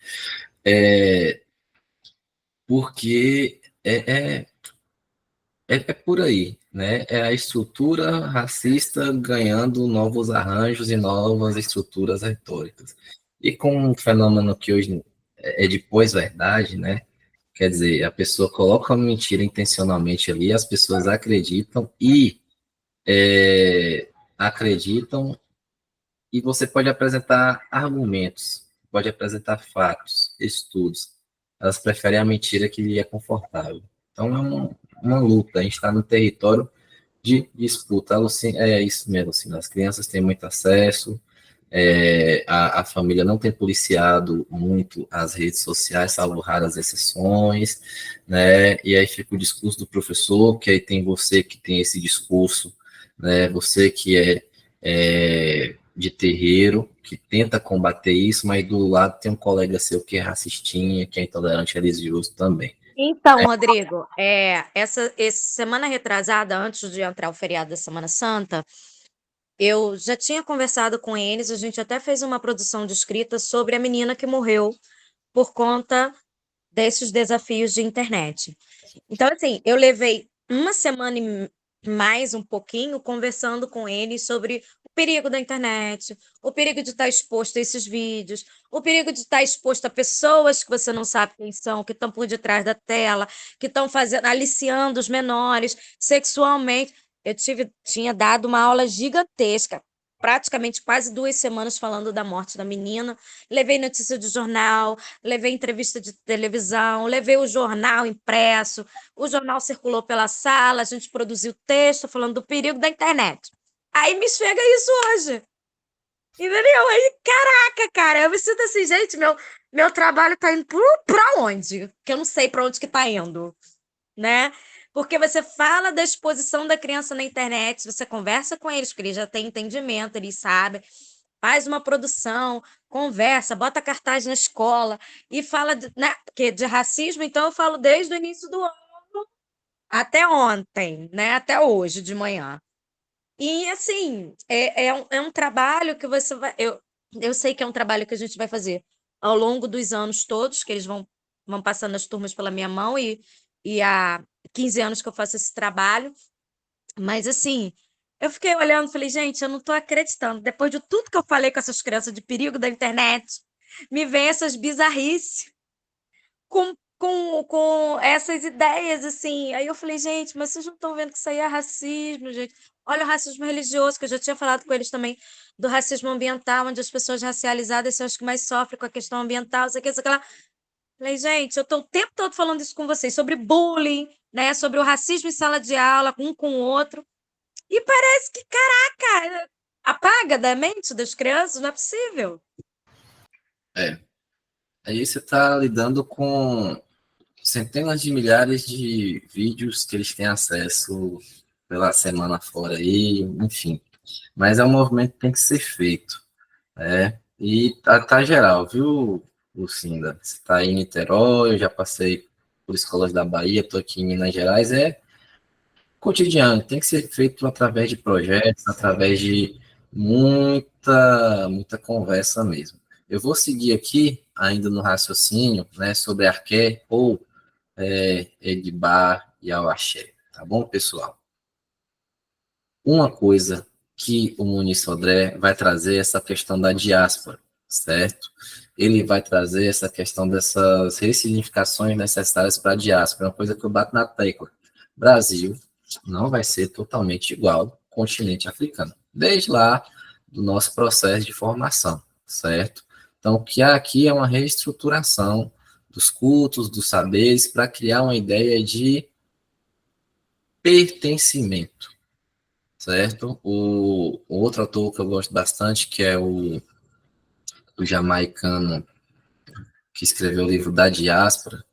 S1: Porque é por aí, né? É a estrutura racista ganhando novos arranjos e novas estruturas retóricas. E com um fenômeno que hoje é de pós-verdade, né? Quer dizer, a pessoa coloca uma mentira intencionalmente ali, as pessoas acreditam acreditam, e você pode apresentar argumentos, pode apresentar fatos, estudos. Elas preferem a mentira que lhe é confortável. Então é uma luta, a gente está no território de disputa. É isso mesmo, assim, as crianças têm muito acesso, a família não tem policiado muito as redes sociais, salvo raras exceções, né? E aí fica o discurso do professor, que aí tem você que tem esse discurso, né? Você que é de terreiro, que tenta combater isso, mas do lado tem um colega seu que é racistinha, que é intolerante religioso também.
S3: Então, Rodrigo, essa semana retrasada, antes de entrar o feriado da Semana Santa, eu já tinha conversado com eles, a gente até fez uma produção de escrita sobre a menina que morreu por conta desses desafios de internet. Então, assim, eu levei uma semana e mais um pouquinho conversando com eles sobre o perigo da internet, o perigo de estar exposto a esses vídeos, o perigo de estar exposto a pessoas que você não sabe quem são, que estão por detrás da tela, que estão aliciando os menores sexualmente. Tinha dado uma aula gigantesca, praticamente quase 2 semanas falando da morte da menina. Levei notícia de jornal, levei entrevista de televisão, levei o jornal impresso, o jornal circulou pela sala, a gente produziu texto falando do perigo da internet. Aí me chega isso hoje. Entendeu? Aí, caraca, cara, eu me sinto assim, gente, meu trabalho tá indo pra onde? Que eu não sei pra onde que tá indo, né? Porque você fala da exposição da criança na internet, você conversa com eles, porque eles já têm entendimento, eles sabem, faz uma produção, conversa, bota cartaz na escola e fala né, porque de racismo, então eu falo desde o início do ano até ontem, né? Até hoje de manhã. E assim, é um trabalho que você vai. Eu sei que é um trabalho que a gente vai fazer ao longo dos anos todos, que eles vão passando as turmas pela minha mão, e há 15 anos que eu faço esse trabalho. Mas assim, eu fiquei olhando e falei, gente, eu não estou acreditando. Depois de tudo que eu falei com essas crianças de perigo da internet, me vem essas bizarrices com essas ideias, assim. Aí eu falei, gente, mas vocês não estão vendo que isso aí é racismo, gente? Olha o racismo religioso, que eu já tinha falado com eles também, do racismo ambiental, onde as pessoas racializadas são as que mais sofrem com a questão ambiental, isso aqui lá. Falei, gente, eu estou o tempo todo falando isso com vocês, sobre bullying, né? Sobre o racismo em sala de aula, um com o outro. E parece que, caraca, apaga da mente das crianças, não é possível.
S1: É. Aí você está lidando com centenas de milhares de vídeos que eles têm acesso pela semana fora aí, enfim. Mas é um movimento que tem que ser feito, né? E tá geral, viu, Lucinda? Você está aí em Niterói, eu já passei por escolas da Bahia, estou aqui em Minas Gerais, é cotidiano, tem que ser feito através de projetos, através de muita conversa mesmo. Eu vou seguir aqui, ainda no raciocínio, né, sobre Arqué ou Edbar e Alaxé, tá bom, pessoal? Uma coisa que o Muniz Sodré vai trazer é essa questão da diáspora, certo? Ele vai trazer essa questão dessas ressignificações necessárias para a diáspora, uma coisa que eu bato na tecla. Brasil não vai ser totalmente igual ao continente africano, desde lá do nosso processo de formação, certo? Então, o que há aqui é uma reestruturação dos cultos, dos saberes, para criar uma ideia de pertencimento, certo? O outro autor que eu gosto bastante, que é o jamaicano que escreveu o livro Da Diáspora,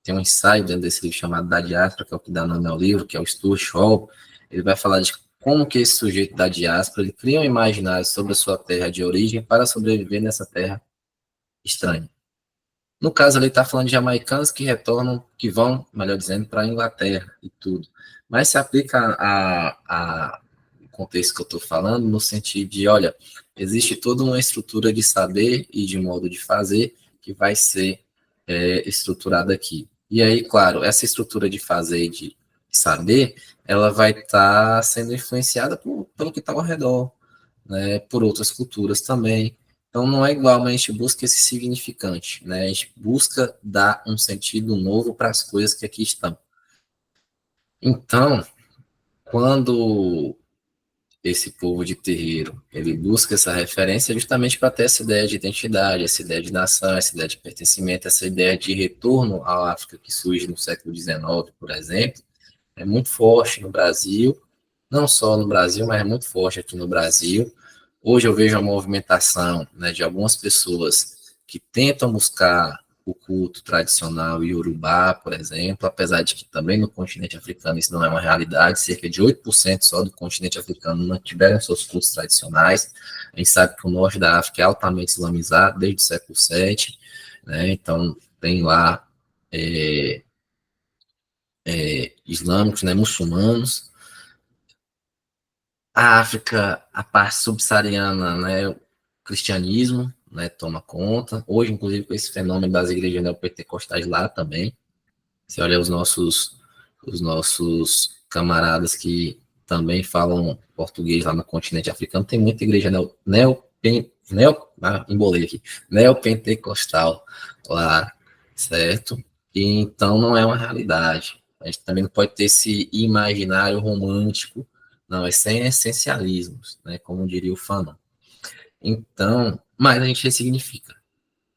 S1: tem um ensaio dentro desse livro chamado Da Diáspora, que é o que dá nome ao livro, que é o Stuart Hall. Ele vai falar de como que esse sujeito da diáspora ele cria um imaginário sobre a sua terra de origem para sobreviver nessa terra estranha. No caso, ele está falando de jamaicanos que retornam, que vão, melhor dizendo, para a Inglaterra e tudo. Mas se aplica a contexto que eu estou falando, no sentido de, olha, existe toda uma estrutura de saber e de modo de fazer que vai ser estruturada aqui. E aí, claro, essa estrutura de fazer e de saber, ela vai estar sendo influenciada pelo que está ao redor, né, por outras culturas também. Então, não é igual, mas a gente busca esse significante, né? A gente busca dar um sentido novo para as coisas que aqui estão. Então, quando esse povo de terreiro, ele busca essa referência justamente para ter essa ideia de identidade, essa ideia de nação, essa ideia de pertencimento, essa ideia de retorno à África que surge no século XIX, por exemplo, é muito forte no Brasil, não só no Brasil, mas é muito forte aqui no Brasil. Hoje eu vejo a movimentação, né, de algumas pessoas que tentam buscar o culto tradicional iorubá, por exemplo, apesar de que também no continente africano isso não é uma realidade, cerca de 8% só do continente africano não tiveram seus cultos tradicionais. A gente sabe que o norte da África é altamente islamizado desde o século VII, né, então tem lá islâmicos, né, muçulmanos. A África, a parte subsaariana, né, o cristianismo, né, toma conta. Hoje, inclusive, com esse fenômeno das igrejas neopentecostais lá também. Você olha os nossos camaradas que também falam português lá no continente africano, tem muita igreja embolei aqui, neopentecostal lá, certo? E então não é uma realidade. A gente também não pode ter esse imaginário romântico, não, é sem essencialismos, né, como diria o Fanon. Então, mas a gente ressignifica.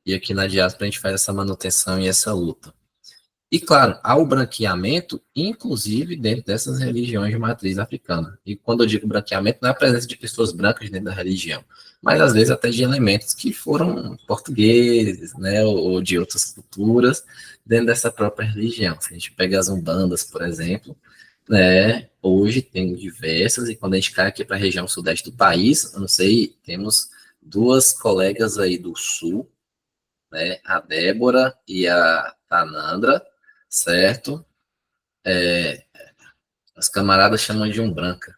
S1: E aqui na diáspora a gente faz essa manutenção e essa luta. E, claro, há o branqueamento, inclusive dentro dessas religiões de matriz africana. E quando eu digo branqueamento, não é a presença de pessoas brancas dentro da religião, mas às vezes até de elementos que foram portugueses, né, ou de outras culturas, dentro dessa própria religião. Se a gente pega as umbandas, por exemplo, né, hoje tem diversas, e quando a gente cai aqui para a região sudeste do país, eu não sei, temos duas colegas aí do sul, né, a Débora e a Tanandra, certo? As camaradas chamam de branca.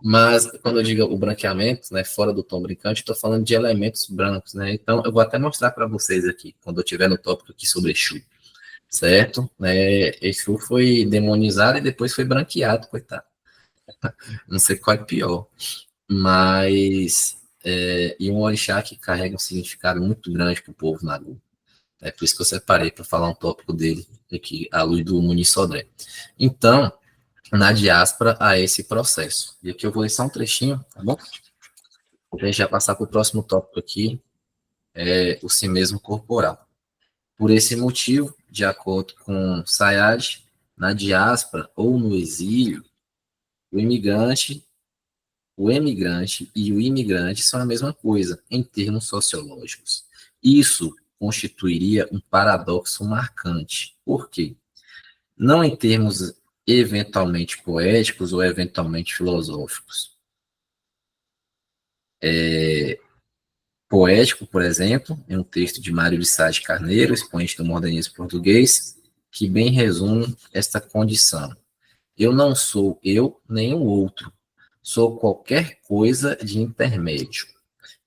S1: Mas quando eu digo o branqueamento, né, fora do tom brincante, estou falando de elementos brancos, né? Então eu vou até mostrar para vocês aqui, quando eu tiver no tópico aqui sobre Exu, certo? Exu foi demonizado e depois foi branqueado, coitado. Não sei qual é pior, mas e um orixá que carrega um significado muito grande para o povo Nagu. É por isso que eu separei para falar um tópico dele aqui, à luz do Muniz Sodré. Então, na diáspora há esse processo. E aqui eu vou ler só um trechinho, tá bom? Para a gente já passar para o próximo tópico aqui, o si mesmo corporal. Por esse motivo, de acordo com Sayad, na diáspora ou no exílio, o emigrante e o imigrante são a mesma coisa, em termos sociológicos. Isso constituiria um paradoxo marcante. Por quê? Não em termos eventualmente poéticos ou eventualmente filosóficos. Poético, por exemplo, é um texto de Mário de Sá de Carneiro, expoente do modernismo português, que bem resume esta condição. Eu não sou eu nem o outro, sou qualquer coisa de intermédio.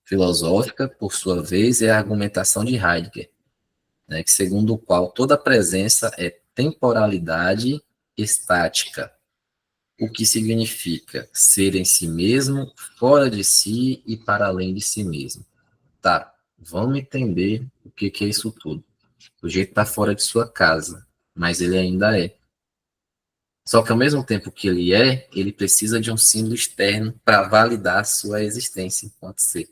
S1: Filosófica, por sua vez, é a argumentação de Heidegger, né, que segundo o qual toda presença é temporalidade estática, o que significa ser em si mesmo, fora de si e para além de si mesmo. Tá, vamos entender o que é isso tudo. O jeito está fora de sua casa, mas ele ainda é. Só que ao mesmo tempo que ele precisa de um símbolo externo para validar a sua existência enquanto ser.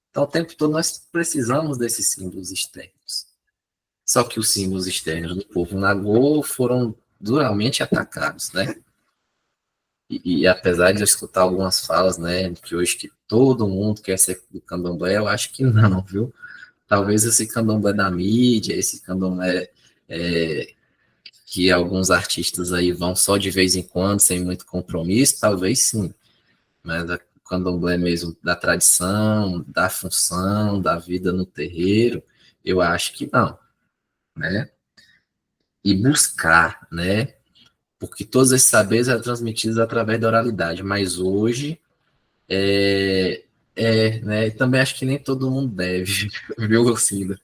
S1: Então, o tempo todo nós precisamos desses símbolos externos. Só que os símbolos externos do povo Nagô foram duramente atacados, né? E apesar de eu escutar algumas falas, né, que hoje que todo mundo quer ser do candomblé, eu acho que não, viu? Talvez esse candomblé da mídia, esse candomblé que alguns artistas aí vão só de vez em quando, sem muito compromisso, talvez sim. Mas o candomblé mesmo da tradição, da função, da vida no terreiro, eu acho que não, né? E buscar, né? Porque todos esses saberes eram transmitidos através da oralidade, mas hoje né? Também acho que nem todo mundo deve, viu, Lucinda?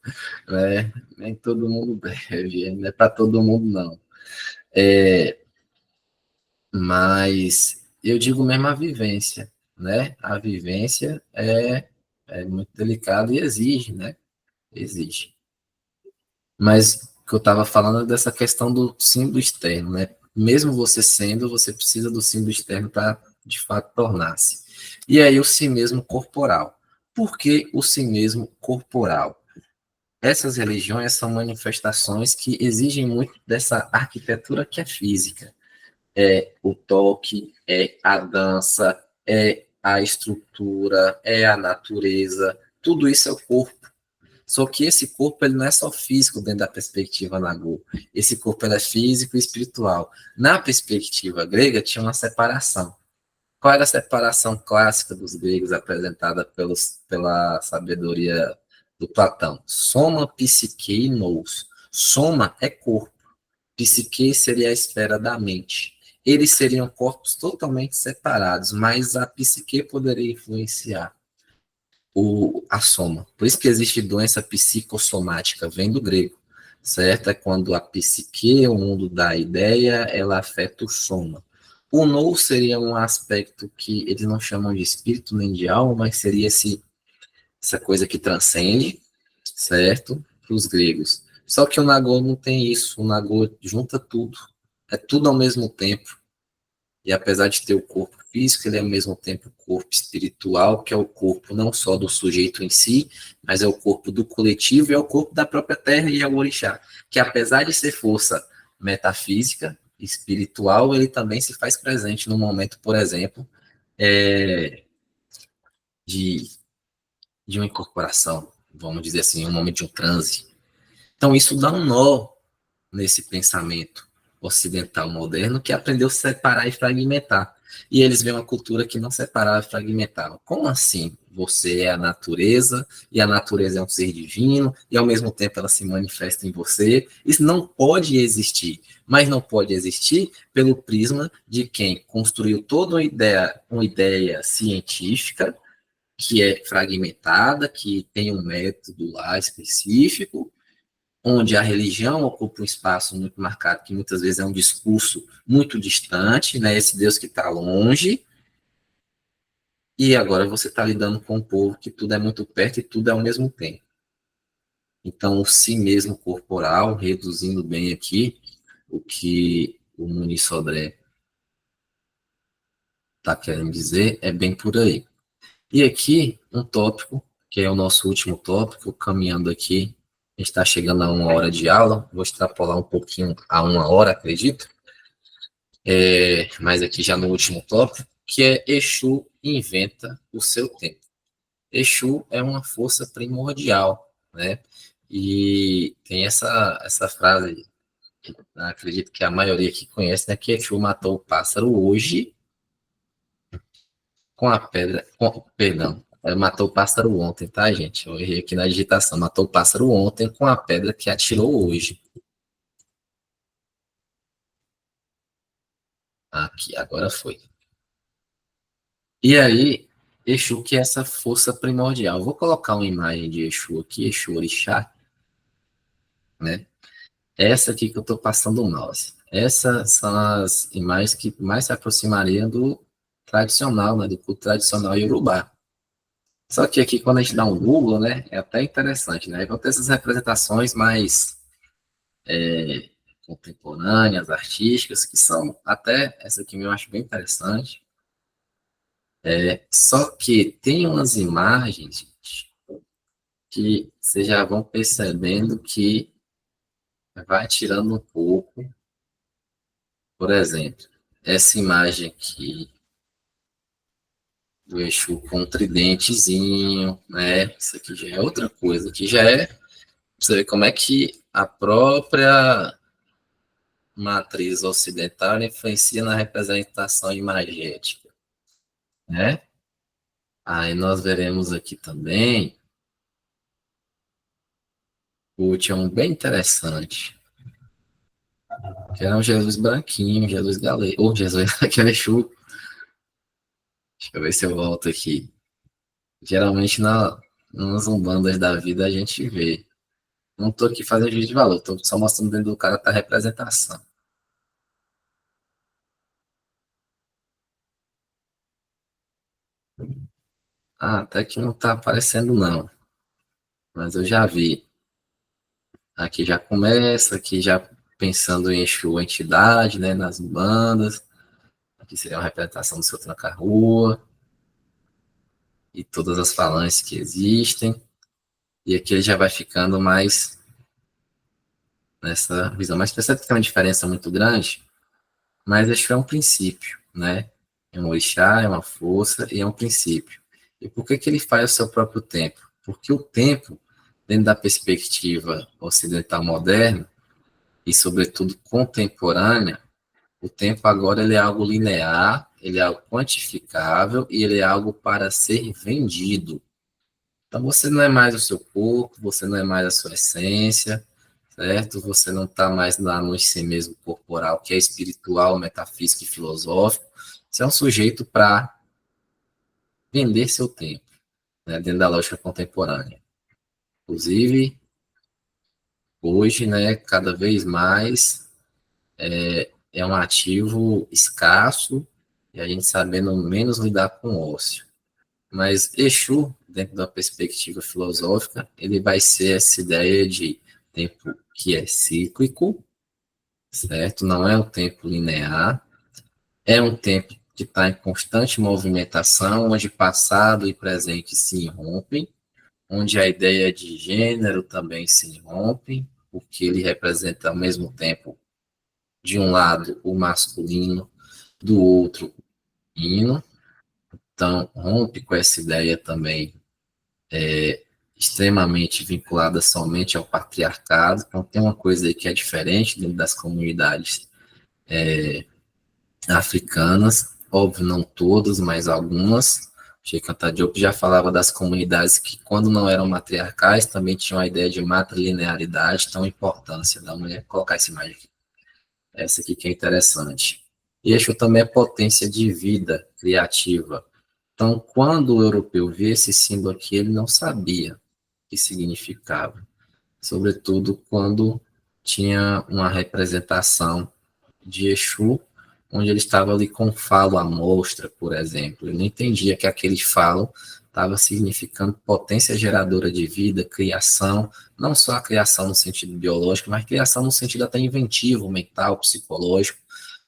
S1: Né? Nem todo mundo deve, não é para todo mundo, não. Mas eu digo mesmo a vivência, né? A vivência é muito delicada e exige, né? Exige. Mas o que eu estava falando é dessa questão do símbolo externo, né? Mesmo você sendo, você precisa do símbolo externo para, de fato, tornar-se. E aí o si mesmo corporal. Por que o si mesmo corporal? Essas religiões são manifestações que exigem muito dessa arquitetura que é física. É o toque, é a dança, é a estrutura, é a natureza, tudo isso é o corpo. Só que esse corpo ele não é só físico dentro da perspectiva Nagô. Esse corpo ele é físico e espiritual. Na perspectiva grega tinha uma separação. Qual era a separação clássica dos gregos apresentada pela sabedoria do Platão? Soma, psique e nous. Soma é corpo. Psique seria a esfera da mente. Eles seriam corpos totalmente separados, mas a psique poderia influenciar a soma. Por isso que existe doença psicossomática, vem do grego, certo? É quando a psique, o mundo da ideia, ela afeta o soma. O nous seria um aspecto que eles não chamam de espírito nem de alma, mas seria essa coisa que transcende, certo? Para os gregos. Só que o Nagô não tem isso. O Nagô junta tudo. É tudo ao mesmo tempo. E apesar de ter o corpo físico, ele é ao mesmo tempo o corpo espiritual, que é o corpo não só do sujeito em si, mas é o corpo do coletivo e é o corpo da própria terra e é o orixá, que apesar de ser força metafísica, espiritual, ele também se faz presente no momento, por exemplo, é, de, de uma incorporação, vamos dizer assim, um momento de um transe. Então isso dá um nó nesse pensamento ocidental moderno que aprendeu a separar e fragmentar. E eles veem uma cultura que não separava e fragmentava. Como assim? Você é a natureza, e a natureza é um ser divino, e ao mesmo tempo ela se manifesta em você. Isso não pode existir, mas não pode existir pelo prisma de quem construiu toda uma ideia científica que é fragmentada, que tem um método lá específico, onde a religião ocupa um espaço muito marcado, que muitas vezes é um discurso muito distante, né? Esse Deus que está longe, e agora você está lidando com um povo que tudo é muito perto e tudo é ao mesmo tempo. Então, o si mesmo corporal, reduzindo bem aqui, o que o Muniz Sodré está querendo dizer, é bem por aí. E aqui, um tópico, que é o nosso último tópico, caminhando aqui, a gente está chegando a 1 hora de aula, vou extrapolar um pouquinho a 1 hora, acredito, mas aqui já no último tópico, que é Exu inventa o seu tempo. Exu é uma força primordial, né? E tem essa frase, que acredito que a maioria aqui conhece, né? Que Exu matou o pássaro hoje com a pedra, perdão, matou o pássaro ontem, tá, gente? Eu errei aqui na digitação. Matou o pássaro ontem com a pedra que atirou hoje. Aqui, agora foi. E aí, Exu, que é essa força primordial. Vou colocar uma imagem de Exu aqui, Exu Orixá, né? Essa aqui que eu estou passando o mouse. Essas são as imagens que mais se aproximariam do tradicional, né? Do culto tradicional iorubá. Só que aqui, quando a gente dá um Google, né? É até interessante, né? Vão ter essas representações mais contemporâneas, artísticas, que são até essa aqui eu acho bem interessante. Só que tem umas imagens que vocês já vão percebendo que vai tirando um pouco. Por exemplo, essa imagem aqui do Exu com um tridentezinho, né? Isso aqui já é outra coisa, que já é você ver como é que a própria matriz ocidental influencia na representação imagética, né? Aí nós veremos aqui também o último bem interessante, que era um Jesus branquinho, Jesus galego, ou Jesus aquele Exu. Deixa eu ver se eu volto aqui. Geralmente nas umbandas da vida a gente vê. Não estou aqui fazendo juízo de valor, estou só mostrando dentro do cara a representação. Até que não está aparecendo não. Mas eu já vi. Aqui já começa, aqui já pensando em Exu entidade, né, nas bandas. Aqui seria uma representação do seu tranca-rua. E todas as falanges que existem. E aqui ele já vai ficando mais nessa visão. Mas percebe que tem uma diferença muito grande? Mas Exu é um princípio, né? É um orixá, é uma força e é um princípio. E por que ele faz o seu próprio tempo? Porque o tempo, dentro da perspectiva ocidental moderna, e sobretudo contemporânea, o tempo agora ele é algo linear, ele é algo quantificável e ele é algo para ser vendido. Então você não é mais o seu corpo, você não é mais a sua essência, certo? Você não está mais lá no si mesmo corporal, que é espiritual, metafísico e filosófico. Você é um sujeito para vender seu tempo, né, dentro da lógica contemporânea. Inclusive, hoje, né, cada vez mais é um ativo escasso e a gente sabendo menos lidar com o ócio. Mas Exu, dentro da perspectiva filosófica, ele vai ser essa ideia de tempo que é cíclico, certo? Não é um tempo linear, É um tempo que está em constante movimentação, onde passado e presente se rompem, onde a ideia de gênero também se rompe, porque ele representa ao mesmo tempo, de um lado, o masculino, do outro, o feminino. Então, rompe com essa ideia também extremamente vinculada somente ao patriarcado. Então, tem uma coisa aí que é diferente dentro das comunidades africanas, óbvio, não todas, mas algumas. Sheikh Anta Diop já falava das comunidades que, quando não eram matriarcais, também tinham a ideia de matrilinearidade, então a importância da mulher. Vou colocar essa imagem aqui. Essa aqui que é interessante. E Exu também é potência de vida criativa. Então, quando o europeu vê esse símbolo aqui, ele não sabia o que significava. Sobretudo quando tinha uma representação de Exu, onde ele estava ali com falo à mostra, por exemplo. Ele não entendia que aquele falo estava significando potência geradora de vida, criação, não só a criação no sentido biológico, mas criação no sentido até inventivo, mental, psicológico,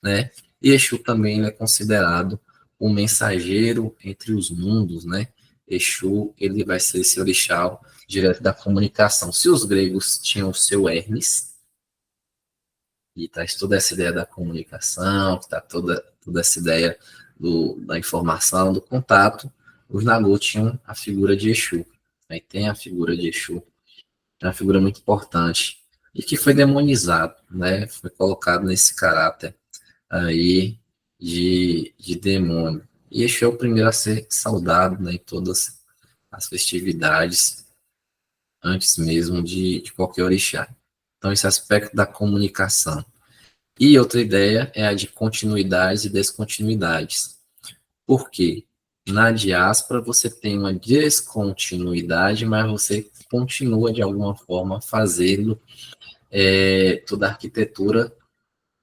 S1: né? E Exu também é considerado o mensageiro entre os mundos, né? Exu, ele vai ser esse orixá direto da comunicação. Se os gregos tinham o seu Hermes, e traz toda essa ideia da comunicação, que está toda essa ideia da informação, do contato. Os Nagô tinham a figura de Exu. Aí tem a figura de Exu, é uma figura muito importante, e que foi demonizado, né? Foi colocado nesse caráter aí de demônio. E Exu é o primeiro a ser saudado, né, em todas as festividades, antes mesmo de qualquer orixá. Então, esse aspecto da comunicação. E outra ideia é a de continuidades e descontinuidades. Por quê? Na diáspora você tem uma descontinuidade, mas você continua de alguma forma fazendo toda a arquitetura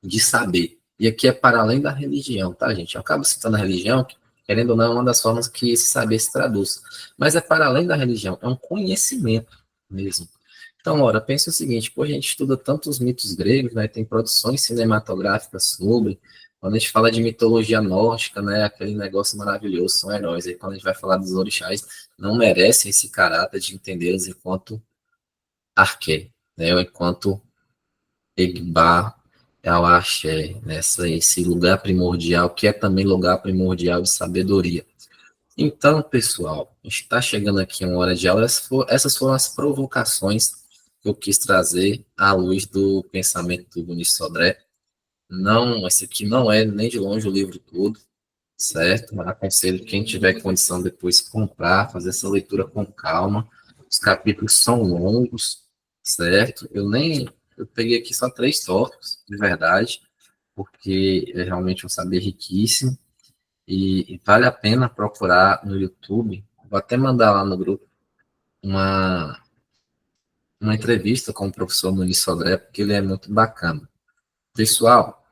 S1: de saber. E aqui é para além da religião, tá, gente? Eu acabo citando a religião, que, querendo ou não, é uma das formas que esse saber se traduz. Mas é para além da religião, é um conhecimento mesmo. Então, ora, pense o seguinte, pô, a gente estuda tantos mitos gregos, né, tem produções cinematográficas sobre, quando a gente fala de mitologia nórdica, né, aquele negócio maravilhoso, são heróis, aí quando a gente vai falar dos orixás, não merecem esse caráter de entendê-los enquanto arqué, né, ou enquanto Egbar é o axé, nessa, esse lugar primordial, que é também lugar primordial de sabedoria. Então, pessoal, a gente está chegando aqui a uma hora de aula. Essas foram as provocações que eu quis trazer à luz do pensamento do Vinícius Sodré. Não, esse aqui não é nem de longe o livro todo, certo? Mas aconselho quem tiver condição depois comprar, fazer essa leitura com calma. Os capítulos são longos, certo? Eu peguei aqui só 3 tópicos, de verdade, porque é realmente um saber riquíssimo. E vale a pena procurar no YouTube. Vou até mandar lá no grupo uma, uma entrevista com o professor Nunes Sodré, porque ele é muito bacana. Pessoal,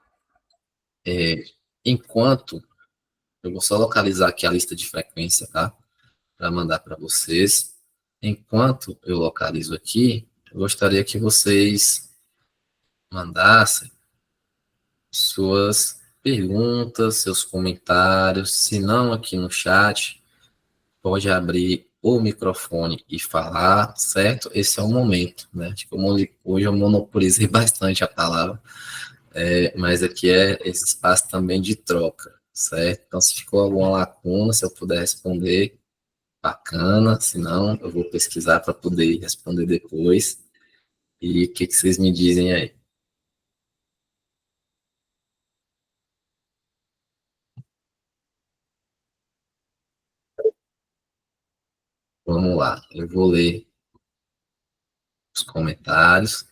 S1: enquanto eu vou só localizar aqui a lista de frequência, tá? Para mandar para vocês. Enquanto eu localizo aqui, eu gostaria que vocês mandassem suas perguntas, seus comentários, se não aqui no chat, pode abrir o microfone e falar, certo? Esse é o momento, né? Tipo, hoje eu monopolizei bastante a palavra, mas aqui é esse espaço também de troca, certo? Então, se ficou alguma lacuna, se eu puder responder, bacana, se não, eu vou pesquisar para poder responder depois. E o que, que vocês me dizem aí? Vamos lá, eu vou ler os comentários.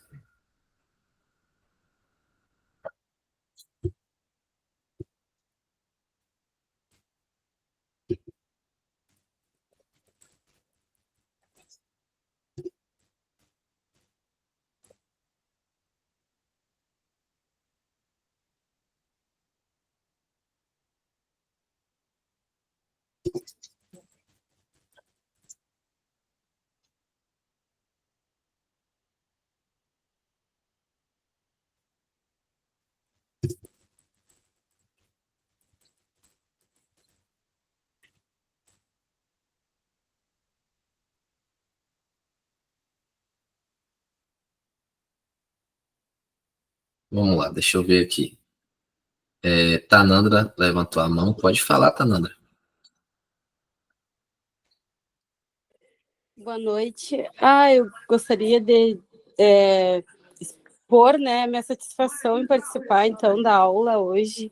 S1: Vamos lá, deixa eu ver aqui. Tanandra levantou a mão. Pode falar, Tanandra.
S2: Boa noite. Eu gostaria de expor, né, minha satisfação em participar, então, da aula hoje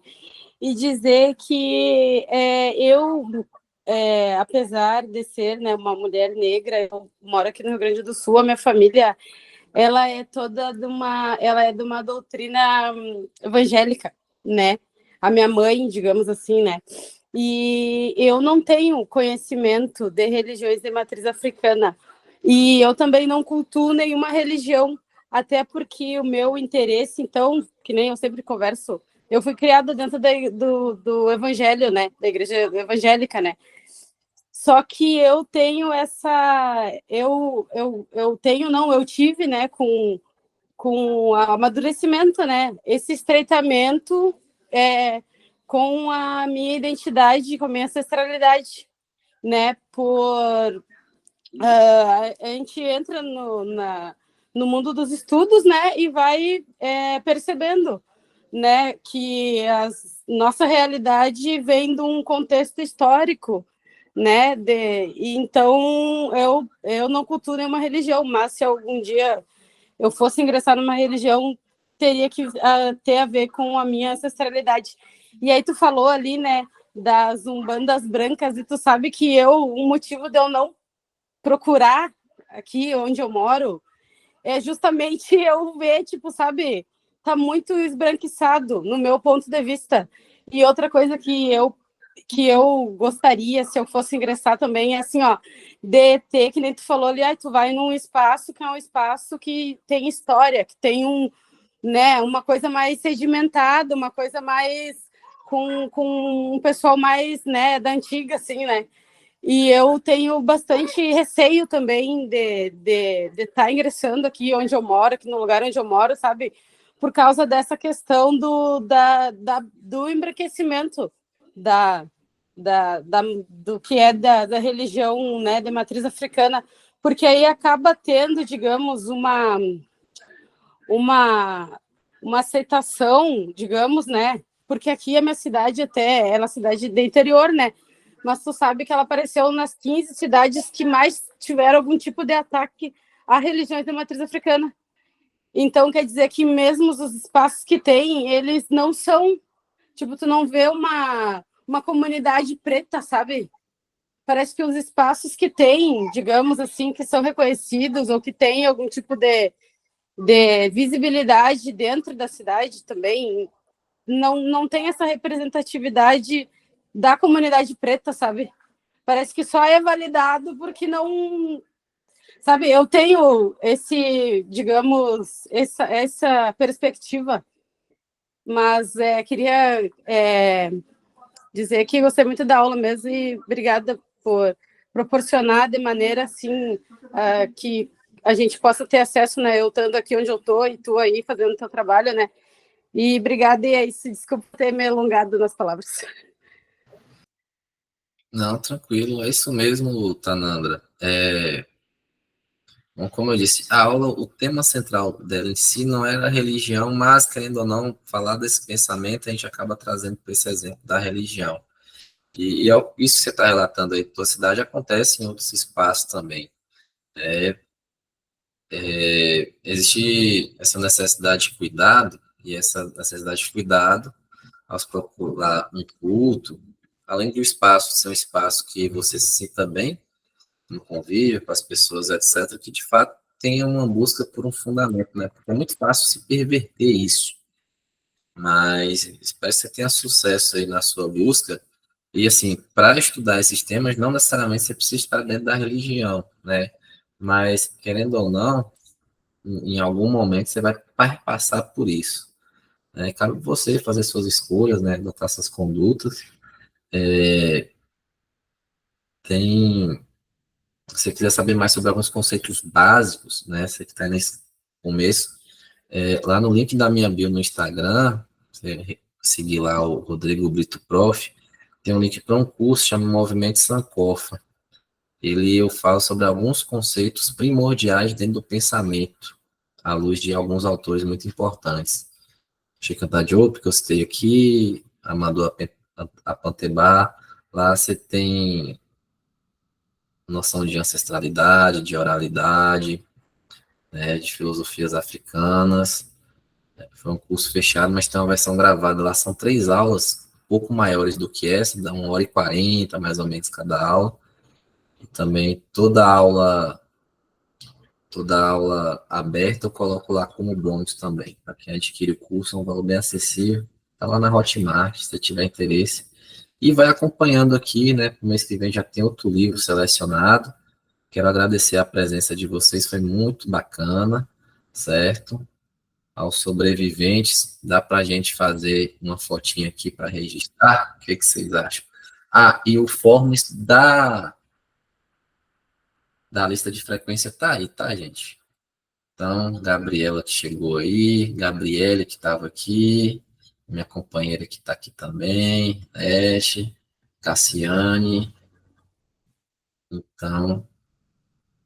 S2: e dizer que apesar de ser, né, uma mulher negra, eu moro aqui no Rio Grande do Sul, a minha família ela é de uma doutrina evangélica, né? A minha mãe, digamos assim, né? E eu não tenho conhecimento de religiões de matriz africana. E eu também não cultuo nenhuma religião, até porque o meu interesse, então, que nem eu sempre converso, eu fui criada dentro do evangelho, né? Da igreja evangélica, né? Só que eu tenho eu tive, né, com amadurecimento, né, esse estreitamento com a minha identidade, com a minha ancestralidade, né, a gente entra no mundo dos estudos, né, e vai percebendo, né, que a nossa realidade vem de um contexto histórico, né, então eu não cultuo nenhuma religião, mas se algum dia eu fosse ingressar numa religião, teria que ter a ver com a minha ancestralidade. E aí tu falou ali, né, das umbandas brancas, e tu sabe que o motivo de eu não procurar aqui onde eu moro é justamente eu ver, tipo, sabe, tá muito esbranquiçado no meu ponto de vista. E outra coisa que eu gostaria, se eu fosse ingressar também, é assim, ó, de ter, que nem tu falou ali, tu vai num espaço que é um espaço que tem história, que tem né, uma coisa mais sedimentada, uma coisa mais com um pessoal mais, né, da antiga, assim, né? E eu tenho bastante receio também de estar ingressando aqui onde eu moro, aqui no lugar onde eu moro, sabe? Por causa dessa questão do embranquecimento da, do que é da religião, né, de matriz africana, porque aí acaba tendo, digamos, uma, uma aceitação, digamos, né? Porque aqui a minha cidade até é uma cidade de interior, né? Mas tu sabe que ela apareceu nas 15 cidades que mais tiveram algum tipo de ataque a religiões de matriz africana. Então, quer dizer que mesmo os espaços que tem, eles não são... Tipo, tu não vê uma comunidade preta, sabe? Parece que os espaços que tem, digamos assim, que são reconhecidos ou que tem algum tipo de visibilidade dentro da cidade também, não tem essa representatividade da comunidade preta, sabe? Parece que só é validado porque não... Sabe, eu tenho digamos, essa perspectiva, mas queria dizer que gostei muito da aula mesmo e obrigada por proporcionar de maneira assim que a gente possa ter acesso, né? Eu estando aqui onde eu estou e tu aí fazendo o teu trabalho, né? E obrigada, e aí, desculpa ter me alongado nas palavras.
S1: Não, tranquilo, é isso mesmo, Tanandra. Bom, como eu disse, a aula, o tema central dela em si não era a religião, mas, querendo ou não, falar desse pensamento, a gente acaba trazendo para esse exemplo da religião. Isso que você está relatando aí da tua cidade acontece em outros espaços também. Existe essa necessidade de cuidado, e essa necessidade de cuidado, ao se procurar um culto, além do espaço ser um espaço que você se sinta bem, no convívio com as pessoas, etc., que de fato tenha uma busca por um fundamento, né? Porque é muito fácil se perverter isso, mas espero que você tenha sucesso aí na sua busca. E assim, para estudar esses temas, não necessariamente você precisa estar dentro da religião, né? Mas, querendo ou não, em algum momento você vai passar por isso. Né? Cabe você fazer suas escolhas, né? Adotar suas condutas. Se você quiser saber mais sobre alguns conceitos básicos, né? Você que está nesse começo, lá no link da minha bio no Instagram, você seguir lá o Rodrigo Brito Prof, tem um link para um curso chamado Movimento Sankofa. Eu falo sobre alguns conceitos primordiais dentro do pensamento, à luz de alguns autores muito importantes. Chicantar Diop, que eu citei aqui, Amador Apantebar. Lá você tem noção de ancestralidade, de oralidade, né, de filosofias africanas. Foi um curso fechado, mas tem uma versão gravada. Lá são 3 aulas, um pouco maiores do que essa, dá 1h40, mais ou menos, cada aula. E também toda aula aberta eu coloco lá como bônus também, para quem adquire o curso, é um valor bem acessível. Está lá na Hotmart, se tiver interesse. E vai acompanhando aqui, né? No mês que vem já tem outro livro selecionado. Quero agradecer a presença de vocês, foi muito bacana, certo? Aos sobreviventes, dá para a gente fazer uma fotinha aqui para registrar? O que vocês acham? Ah, e o Forms da lista de frequência tá aí, tá, gente? Então, Gabriela que chegou aí, Gabriele que estava aqui, minha companheira que está aqui também, Leste, Cassiane. Então,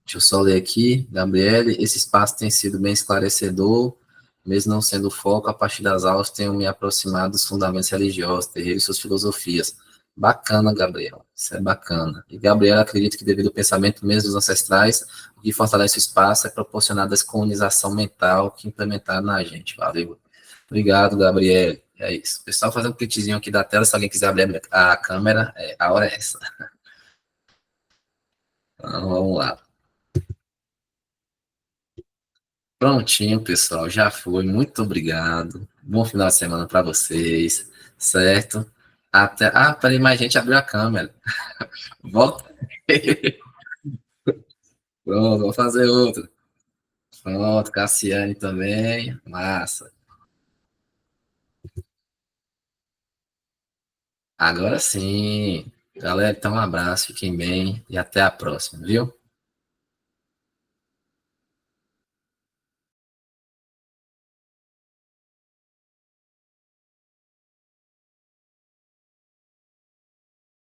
S1: deixa eu só ler aqui, Gabriele, esse espaço tem sido bem esclarecedor, mesmo não sendo o foco, a partir das aulas tenho me aproximado dos fundamentos religiosos, terreiros e suas filosofias. Bacana, Gabriela, isso é bacana. E Gabriela acredita que devido ao pensamento mesmo dos ancestrais, o que fortalece o espaço é proporcionar a descolonização mental que implementaram na gente. Valeu. Obrigado, Gabriele. É isso. Pessoal, fazendo um printzinho aqui da tela, se alguém quiser abrir a câmera, a hora é essa. Então, vamos lá. Prontinho, pessoal, já foi. Muito obrigado. Bom final de semana para vocês, certo? Até. Ah, peraí, mais gente abriu a câmera. Volta. Pronto, vou fazer outra. Pronto, Cassiane também. Massa. Agora sim. Galera, então um abraço, fiquem bem e até a próxima, viu?